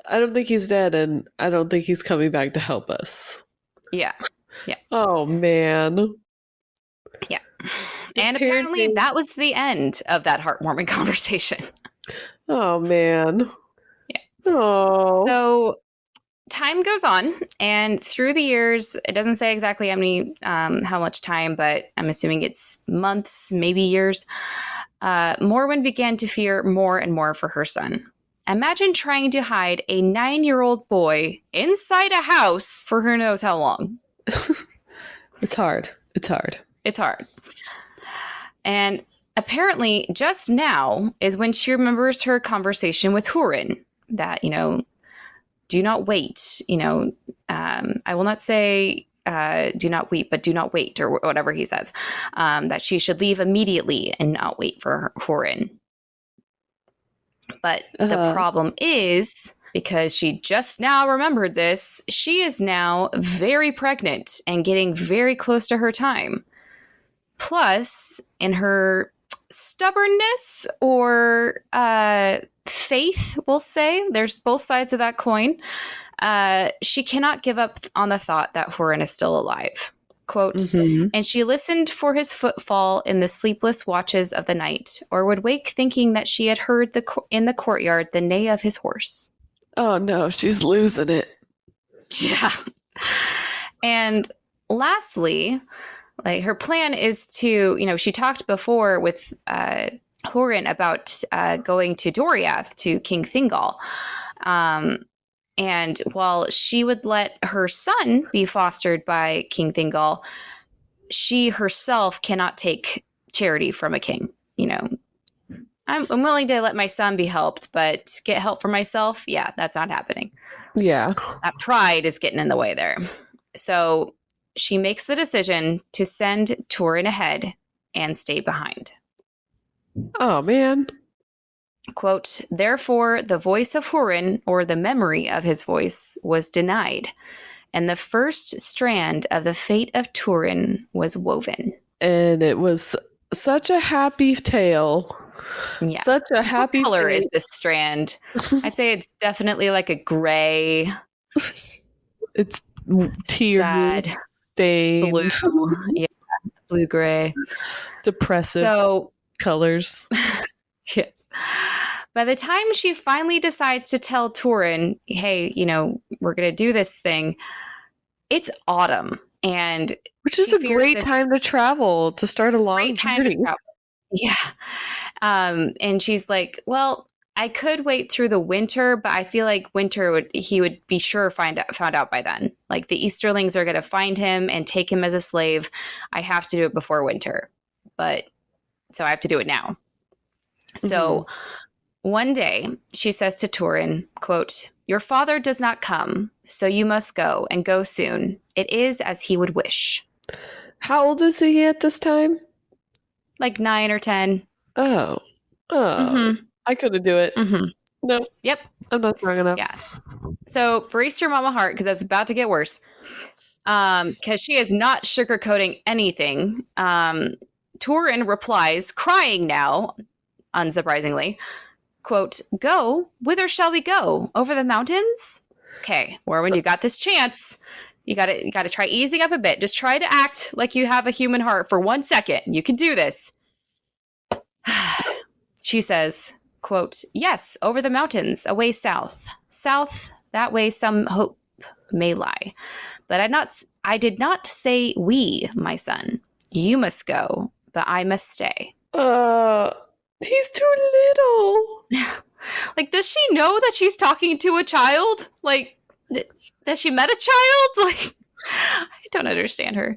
[SPEAKER 1] I don't think he's dead, and I don't think he's coming back to help us.
[SPEAKER 2] Yeah.
[SPEAKER 1] Oh, man.
[SPEAKER 2] Yeah. And apparently that was the end of that heartwarming conversation.
[SPEAKER 1] Oh, man.
[SPEAKER 2] Yeah.
[SPEAKER 1] Oh.
[SPEAKER 2] So time goes on, and through the years, it doesn't say exactly how much time, but I'm assuming it's months, maybe years. Morwen began to fear more and more for her son. Imagine trying to hide a 9-year-old boy inside a house for who knows how long.
[SPEAKER 1] It's hard.
[SPEAKER 2] And apparently just now is when she remembers her conversation with Hurin that, do not wait. I will not say do not weep, but do not wait, or whatever he says, that she should leave immediately and not wait for Hurin. But the problem is, because she just now remembered this, she is now very pregnant and getting very close to her time. Plus, in her stubbornness or faith, we'll say, there's both sides of that coin, she cannot give up on the thought that Hurin is still alive. Quote, and she listened for his footfall in the sleepless watches of the night, or would wake thinking that she had heard in the courtyard the neigh of his horse.
[SPEAKER 1] Oh no, she's losing it.
[SPEAKER 2] Yeah. And lastly, her plan is to, she talked before with Hurin about going to Doriath, to King Thingol. And while she would let her son be fostered by King Thingol, she herself cannot take charity from a king. I'm willing to let my son be helped, but get help for myself, that's not happening.
[SPEAKER 1] Yeah.
[SPEAKER 2] That pride is getting in the way there. So she makes the decision to send Turin ahead and stay behind.
[SPEAKER 1] Oh, man.
[SPEAKER 2] Quote, therefore, the voice of Hurin, or the memory of his voice, was denied, and the first strand of the fate of Turin was woven.
[SPEAKER 1] And it was such a happy tale.
[SPEAKER 2] Yeah.
[SPEAKER 1] Such a happy
[SPEAKER 2] What color
[SPEAKER 1] fate.
[SPEAKER 2] is this strand? I'd say it's definitely like a gray.
[SPEAKER 1] It's tear
[SPEAKER 2] sad,
[SPEAKER 1] stained.
[SPEAKER 2] Blue. Yeah, blue-gray.
[SPEAKER 1] Depressive colors.
[SPEAKER 2] Yes. By the time she finally decides to tell Turin, hey, we're going to do this thing, it's autumn. And
[SPEAKER 1] which is a great time to travel, to start a long journey.
[SPEAKER 2] Yeah. And she's like, well, I could wait through the winter, but I feel like he would be sure found out by then. Like the Easterlings are going to find him and take him as a slave. I have to do it before winter. So I have to do it now. So One day, she says to Turin, quote, "Your father does not come, so you must go, and go soon. It is as he would wish."
[SPEAKER 1] How old is he at this time?
[SPEAKER 2] Like 9 or 10.
[SPEAKER 1] Oh.
[SPEAKER 2] Mm-hmm.
[SPEAKER 1] I couldn't do it.
[SPEAKER 2] Mm-hmm.
[SPEAKER 1] No.
[SPEAKER 2] Yep.
[SPEAKER 1] I'm not strong enough.
[SPEAKER 2] Yeah. So brace your mama heart, because that's about to get worse. Because she is not sugarcoating anything. Turin replies, crying now, unsurprisingly, quote, "Go? Whither shall we go? Over the mountains?" Okay, Morwen, you got this chance. You gotta try easing up a bit. Just try to act like you have a human heart for 1 second. You can do this. She says, quote, "Yes, over the mountains, away south. South, that way some hope may lie. But I did not say we, my son. You must go, but I must stay."
[SPEAKER 1] He's too little.
[SPEAKER 2] Like, does she know that she's talking to a child? Like, has she met a child? Like, I don't understand her.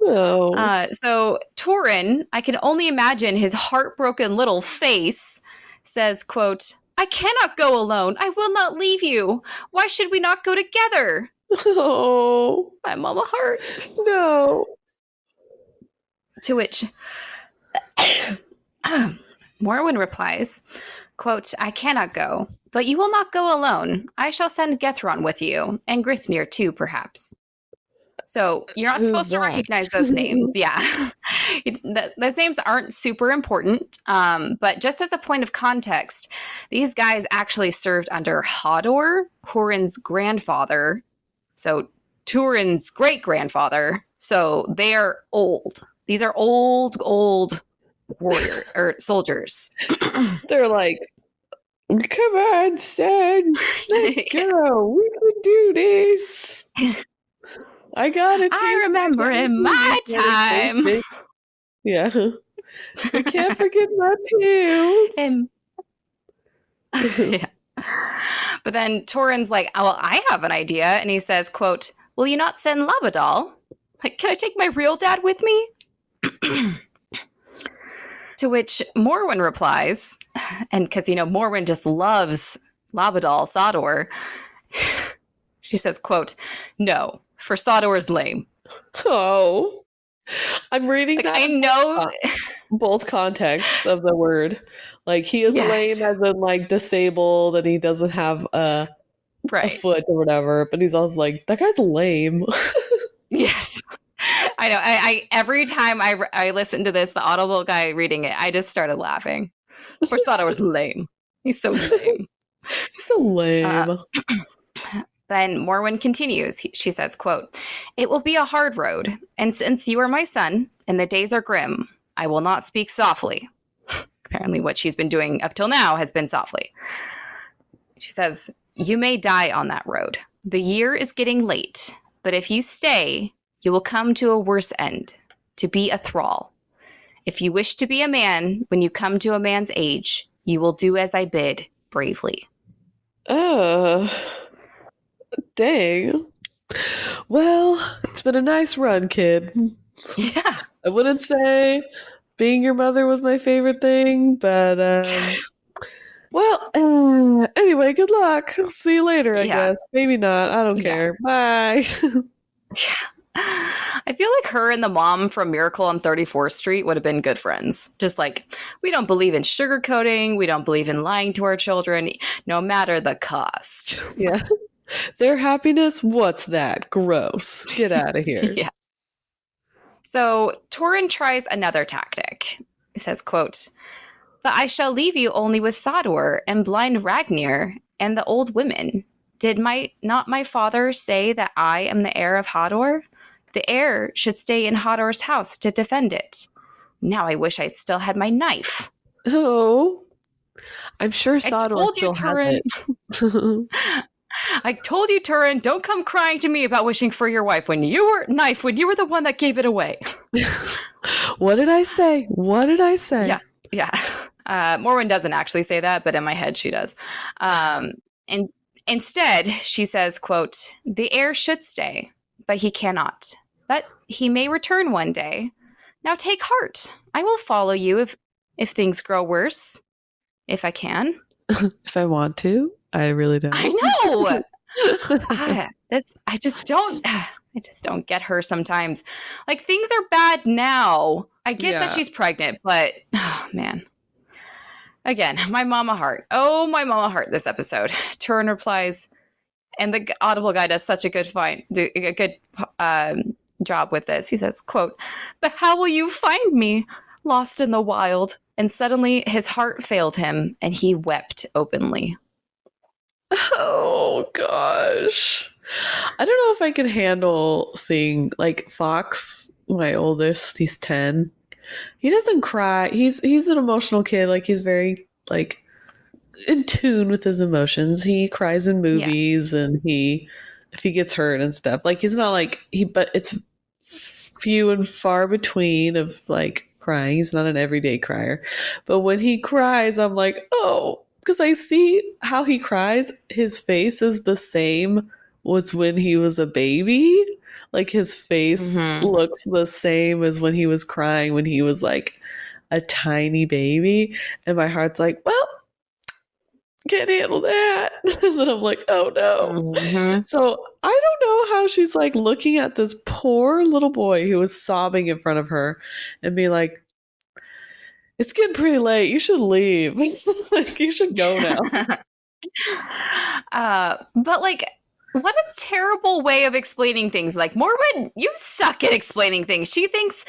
[SPEAKER 1] No.
[SPEAKER 2] So Turin, I can only imagine his heartbroken little face, says, quote, "I cannot go alone. I will not leave you. Why should we not go together?"
[SPEAKER 1] Oh.
[SPEAKER 2] My mama heart.
[SPEAKER 1] No.
[SPEAKER 2] To which Morwen replies, quote, "I cannot go, but you will not go alone. I shall send Gethron with you, and Grithnir too, perhaps." So you're not
[SPEAKER 1] Who's
[SPEAKER 2] supposed to
[SPEAKER 1] that?
[SPEAKER 2] recognize those names. Yeah. Those names aren't super important. But just as a point of context, these guys actually served under Hodor, Hurin's grandfather. So Turin's great-grandfather. So they are old. These are old warrior or soldiers.
[SPEAKER 1] They're like, "Come on, son. Let's go. We can do this. I got it.
[SPEAKER 2] I remember in my time.
[SPEAKER 1] Yeah. We can't forget my pills."
[SPEAKER 2] And yeah. But then Turin's like, "Oh, well, I have an idea." And he says, quote, "Will you not send Labadal? Like, can I take my real dad with me?" To which Morwen replies, and because, Morwen just loves Labadal, Sodor, she says, quote, "No, for Sodor is lame."
[SPEAKER 1] Oh. I'm reading
[SPEAKER 2] Like,
[SPEAKER 1] that.
[SPEAKER 2] I know
[SPEAKER 1] both contexts of the word. Like, he is
[SPEAKER 2] Yes.
[SPEAKER 1] lame as in, like, disabled, and he doesn't have a foot or whatever, but he's also like, that guy's lame.
[SPEAKER 2] Yes. I know. I every time I listen to this, the Audible guy reading it, I just started laughing. First thought I was lame. He's so lame.
[SPEAKER 1] He's so lame.
[SPEAKER 2] Then Morwen continues. She says, quote, "It will be a hard road, and since you are my son, and the days are grim, I will not speak softly." Apparently what she's been doing up till now has been softly. She says, "You may die on that road. The year is getting late, but if you stay, you will come to a worse end, to be a thrall. If you wish to be a man when you come to a man's age, you will do as I bid bravely."
[SPEAKER 1] Dang. Well, it's been a nice run, kid.
[SPEAKER 2] Yeah.
[SPEAKER 1] I wouldn't say being your mother was my favorite thing, but well, anyway, good luck. See you later, I guess. Maybe not. I don't care. Bye.
[SPEAKER 2] I feel like her and the mom from Miracle on 34th Street would have been good friends. Just like, we don't believe in sugarcoating. We don't believe in lying to our children, no matter the cost.
[SPEAKER 1] Yeah. Their happiness? What's that? Gross. Get out of here.
[SPEAKER 2] Yeah. So Turin tries another tactic. He says, quote, "But I shall leave you only with Sodor and blind Ragnir and the old women. Did not my father say that I am the heir of Hodor? The heir should stay in Hodor's house to defend it. Now I wish I still had my knife."
[SPEAKER 1] Oh. I'm sure Sodor
[SPEAKER 2] told you,
[SPEAKER 1] still
[SPEAKER 2] Turin.
[SPEAKER 1] has it.
[SPEAKER 2] I told you, Turin, don't come crying to me about wishing for your wife when you were the one that gave it away.
[SPEAKER 1] What did I say? What did I say?
[SPEAKER 2] Yeah. Morwen doesn't actually say that, but in my head she does. And instead, she says, quote, "The heir should stay, but he cannot. But he may return one day. Now take heart. I will follow you if things grow worse, if I can."
[SPEAKER 1] If I want to, I really don't.
[SPEAKER 2] I know. I just don't get her sometimes. Like, things are bad now. I get that she's pregnant, but oh man. Again, my mama heart. Oh, my mama heart this episode. Turin replies, and the Audible guy does such a good job with this. He says, quote, "But how will you find me, lost in the wild?" And suddenly his heart failed him, and he wept openly.
[SPEAKER 1] Oh, gosh. I don't know if I could handle seeing, like, Fox, my oldest, he's 10. He doesn't cry. He's an emotional kid. Like, he's very, like, in tune with his emotions. He cries in movies and if he gets hurt and stuff. Like, he's not like, but it's few and far between of, like, crying. He's not an everyday crier. But when he cries, I'm like, oh, because I see how he cries. His face is the same as when he was a baby. Like, his face looks the same as when he was crying when he was like a tiny baby. And my heart's like, well, can't handle that. And then I'm like, oh no. So I don't know how she's like looking at this poor little boy who was sobbing in front of her and be like, it's getting pretty late. You should leave. Like, you should go now.
[SPEAKER 2] But like, what a terrible way of explaining things. Like, Morwen, you suck at explaining things. He thinks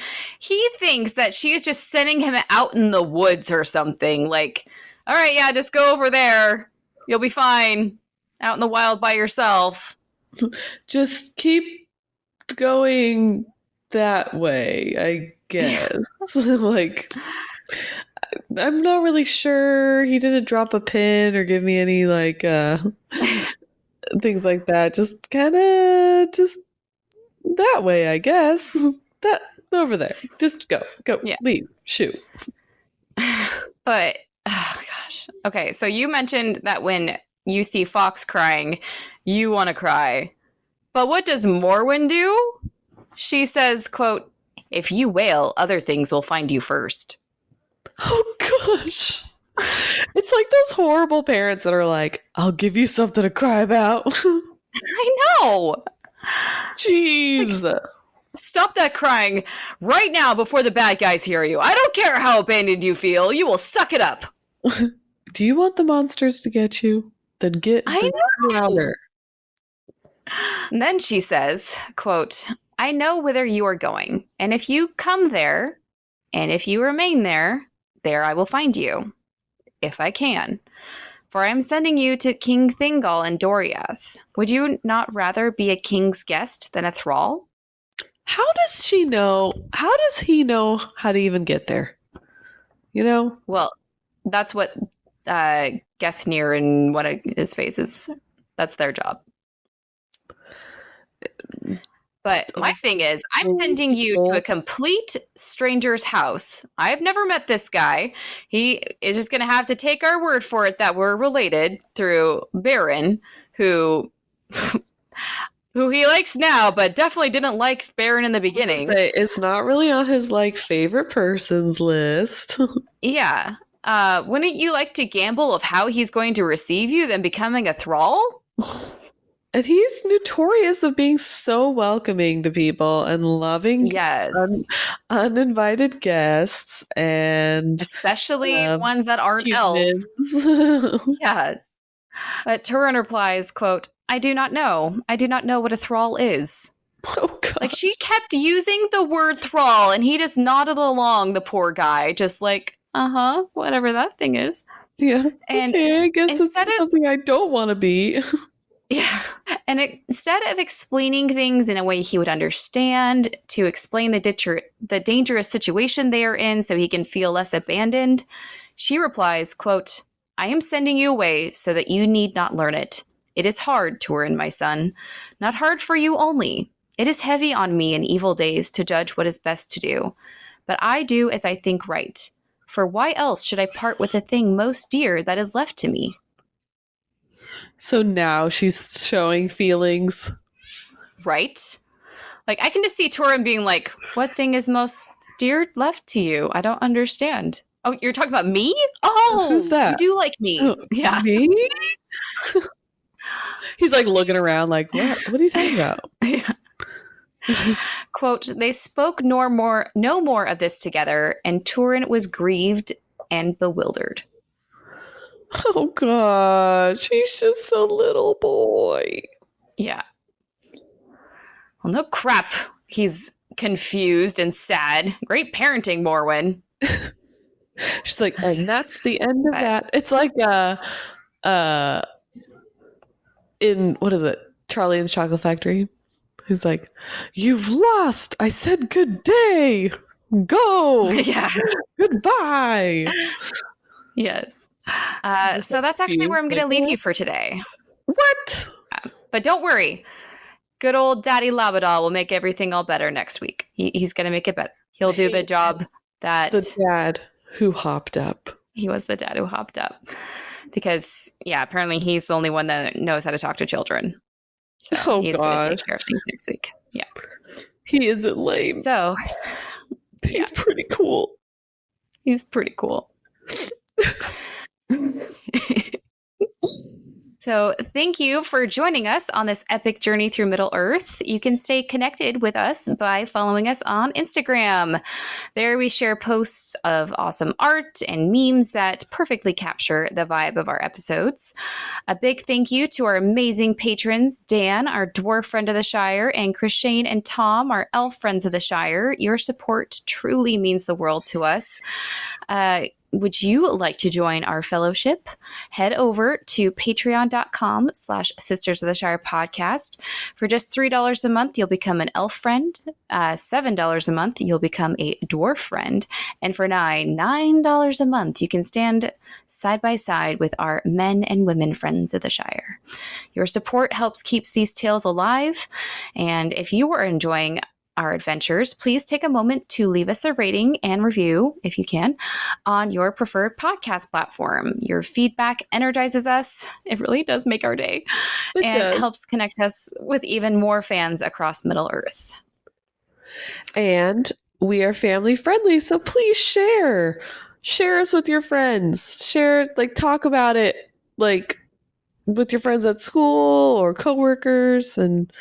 [SPEAKER 2] that she is just sending him out in the woods or something. Like, all right, yeah, just go over there. You'll be fine. Out in the wild by yourself.
[SPEAKER 1] Just keep going that way, I guess. Like, I'm not really sure. He didn't drop a pin or give me any, like, things like that. Just kind of just that way, I guess. That over there. Just go, leave, shoot.
[SPEAKER 2] But oh gosh. Okay, so you mentioned that when you see Fox crying, you want to cry. But what does Morwen do? She says, quote, "If you wail, other things will find you first."
[SPEAKER 1] Oh gosh. It's like those horrible parents that are like, I'll give you something to cry about.
[SPEAKER 2] I know.
[SPEAKER 1] Jeez.
[SPEAKER 2] Like, stop that crying right now before the bad guys hear you. I don't care how abandoned you feel. You will suck it up.
[SPEAKER 1] Do you want the monsters to get you? Then get louder.
[SPEAKER 2] And then she says, quote, "I know whither you are going, and if you come there, and if you remain there, there I will find you, if I can. For I am sending you to King Thingol in Doriath. Would you not rather be a king's guest than a thrall?"
[SPEAKER 1] How does she know? How does he know how to even get there? You know?
[SPEAKER 2] Well, that's what Gethnir and what his face is. That's their job. But my thing is, I'm sending you to a complete stranger's house. I've never met this guy. He is just going to have to take our word for it that we're related through Baron, who he likes now, but definitely didn't like Baron in the beginning.
[SPEAKER 1] It's not really on his like favorite persons list.
[SPEAKER 2] Yeah. Wouldn't you like to gamble of how he's going to receive you than becoming a thrall?
[SPEAKER 1] And he's notorious of being so welcoming to people and loving uninvited guests, and
[SPEAKER 2] especially ones that aren't
[SPEAKER 1] elves.
[SPEAKER 2] Yes. But Turin replies, quote, "I do not know. I do not know what a thrall is."
[SPEAKER 1] Oh, God.
[SPEAKER 2] Like, she kept using the word thrall, and he just nodded along, the poor guy, just like, whatever that thing is.
[SPEAKER 1] Yeah.
[SPEAKER 2] And
[SPEAKER 1] okay, I guess it's something I don't want to be.
[SPEAKER 2] Yeah. And instead of explaining things in a way he would understand, to explain the dangerous situation they are in so he can feel less abandoned, she replies, quote, "I am sending you away so that you need not learn it. It is hard, Turin, my son. Not hard for you only. It is heavy on me in evil days to judge what is best to do. But I do as I think right. For why else should I part with the thing most dear that is left to me?"
[SPEAKER 1] So now she's showing feelings.
[SPEAKER 2] Right? Like, I can just see Turin being like, what thing is most dear left to you? I don't understand. Oh, you're talking about me? Oh,
[SPEAKER 1] who's that?
[SPEAKER 2] You do like me.
[SPEAKER 1] Oh,
[SPEAKER 2] Yeah.
[SPEAKER 1] me? He's like looking around like, what? What are you talking about?
[SPEAKER 2] Yeah. Quote, they spoke no more of this together, and Turin was grieved and bewildered.
[SPEAKER 1] Oh gosh, he's just a little boy.
[SPEAKER 2] Yeah. Well, no crap. He's confused and sad. Great parenting, Morwen.
[SPEAKER 1] She's like, and that's the end of that. It's like in what is it? Charlie and the Chocolate Factory. He's like, you've lost. I said good day. Go.
[SPEAKER 2] Yeah.
[SPEAKER 1] Goodbye.
[SPEAKER 2] Yes. So that's actually where I'm going to leave you for today.
[SPEAKER 1] What?
[SPEAKER 2] But don't worry. Good old Daddy Labadal will make everything all better next week. He's going to make it better. He'll do the job that...
[SPEAKER 1] The dad who hopped up.
[SPEAKER 2] He was the dad who hopped up. Because, yeah, apparently he's the only one that knows how to talk to children. So he's going to take care of things next week. Yeah.
[SPEAKER 1] He isn't lame.
[SPEAKER 2] So...
[SPEAKER 1] He's pretty cool.
[SPEAKER 2] He's pretty cool. So thank you for joining us on this epic journey through Middle-earth. You can stay connected with us by following us on Instagram. There we share posts of awesome art and memes that perfectly capture the vibe of our episodes. A big thank you to our amazing patrons, Dan, our dwarf friend of the Shire, and Chrishane and Tom, our elf friends of the Shire. Your support truly means the world to us. Would you like to join our fellowship? Head over to patreon.com/Sisters of the Shire podcast. For just $3 a month, you'll become an elf friend. $7 a month, you'll become a dwarf friend. And for $9 a month, you can stand side by side with our men and women friends of the Shire. Your support helps keeps these tales alive. And if you are enjoying our adventures, please take a moment to leave us a rating and review, if you can, on your preferred podcast platform. Your feedback energizes us. It really does make our day. It helps connect us with even more fans across Middle-earth.
[SPEAKER 1] And we are family friendly, so please share. Share us with your friends. Share, talk about it, with your friends at school or coworkers. And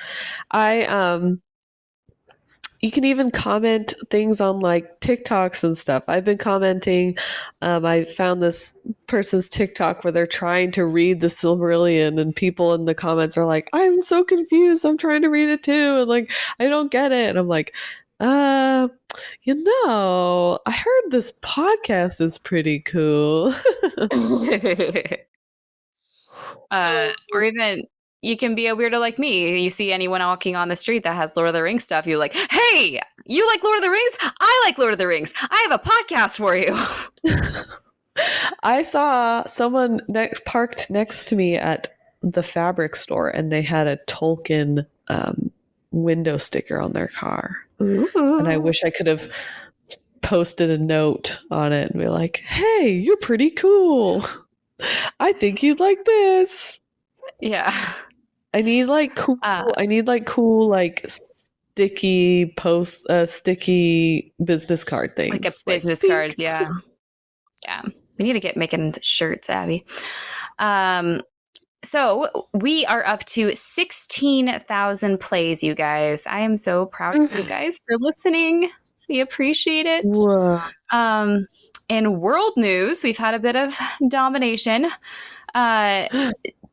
[SPEAKER 1] you can even comment things on TikToks and stuff. I've been commenting. I found this person's TikTok where they're trying to read the Silmarillion, and people in the comments are like, I'm so confused. I'm trying to read it too. And I don't get it. And I'm like, I heard this podcast is pretty cool.
[SPEAKER 2] Or even... you can be a weirdo like me. You see anyone walking on the street that has Lord of the Rings stuff, you're like, hey, you like Lord of the Rings? I like Lord of the Rings. I have a podcast for you.
[SPEAKER 1] I saw someone parked next to me at the fabric store, and they had a Tolkien window sticker on their car. Ooh. And I wish I could have posted a note on it and be like, hey, you're pretty cool. I think you'd like this.
[SPEAKER 2] Yeah.
[SPEAKER 1] I need cool. I need cool sticky sticky business card things.
[SPEAKER 2] Like a business cards, yeah. Yeah. We need to get making shirts, Abby. So we are up to 16,000 plays, you guys. I am so proud of you guys for listening. We appreciate it. In world news, we've had a bit of domination.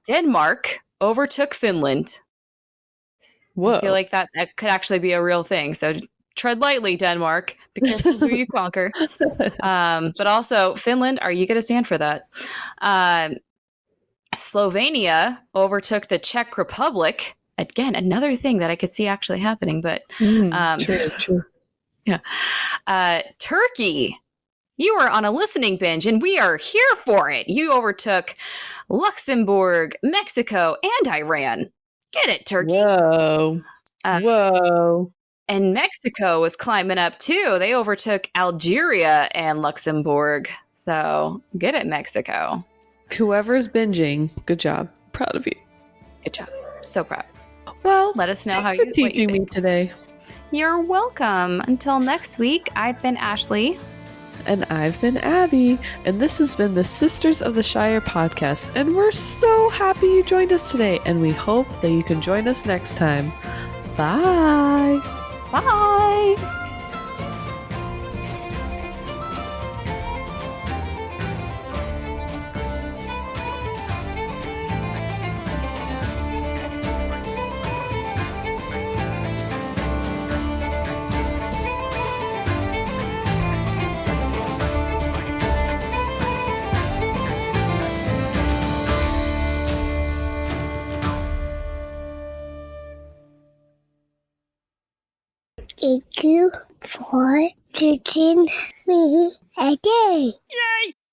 [SPEAKER 2] Denmark overtook Finland. Whoa. I feel like that could actually be a real thing. So tread lightly, Denmark, because who you conquer. But also, Finland, are you going to stand for that? Slovenia overtook the Czech Republic. Again, another thing that I could see actually happening. But
[SPEAKER 1] true.
[SPEAKER 2] Yeah. Turkey, you were on a listening binge, and we are here for it. You overtook Luxembourg, Mexico, and Iran. Get it, Turkey.
[SPEAKER 1] Whoa. Whoa.
[SPEAKER 2] And Mexico was climbing up, too. They overtook Algeria and Luxembourg. So get it, Mexico.
[SPEAKER 1] Whoever's binging, good job. Proud of you.
[SPEAKER 2] Good job. So proud.
[SPEAKER 1] Well,
[SPEAKER 2] let us know how
[SPEAKER 1] you're teaching me today.
[SPEAKER 2] You're welcome. Until next week, I've been Ashley.
[SPEAKER 1] And I've been Abby, and this has been the Sisters of the Shire podcast, and we're so happy you joined us today, and we hope that you can join us next time. Bye!
[SPEAKER 2] Bye!
[SPEAKER 3] Thank you for teaching me a day.
[SPEAKER 2] Yay!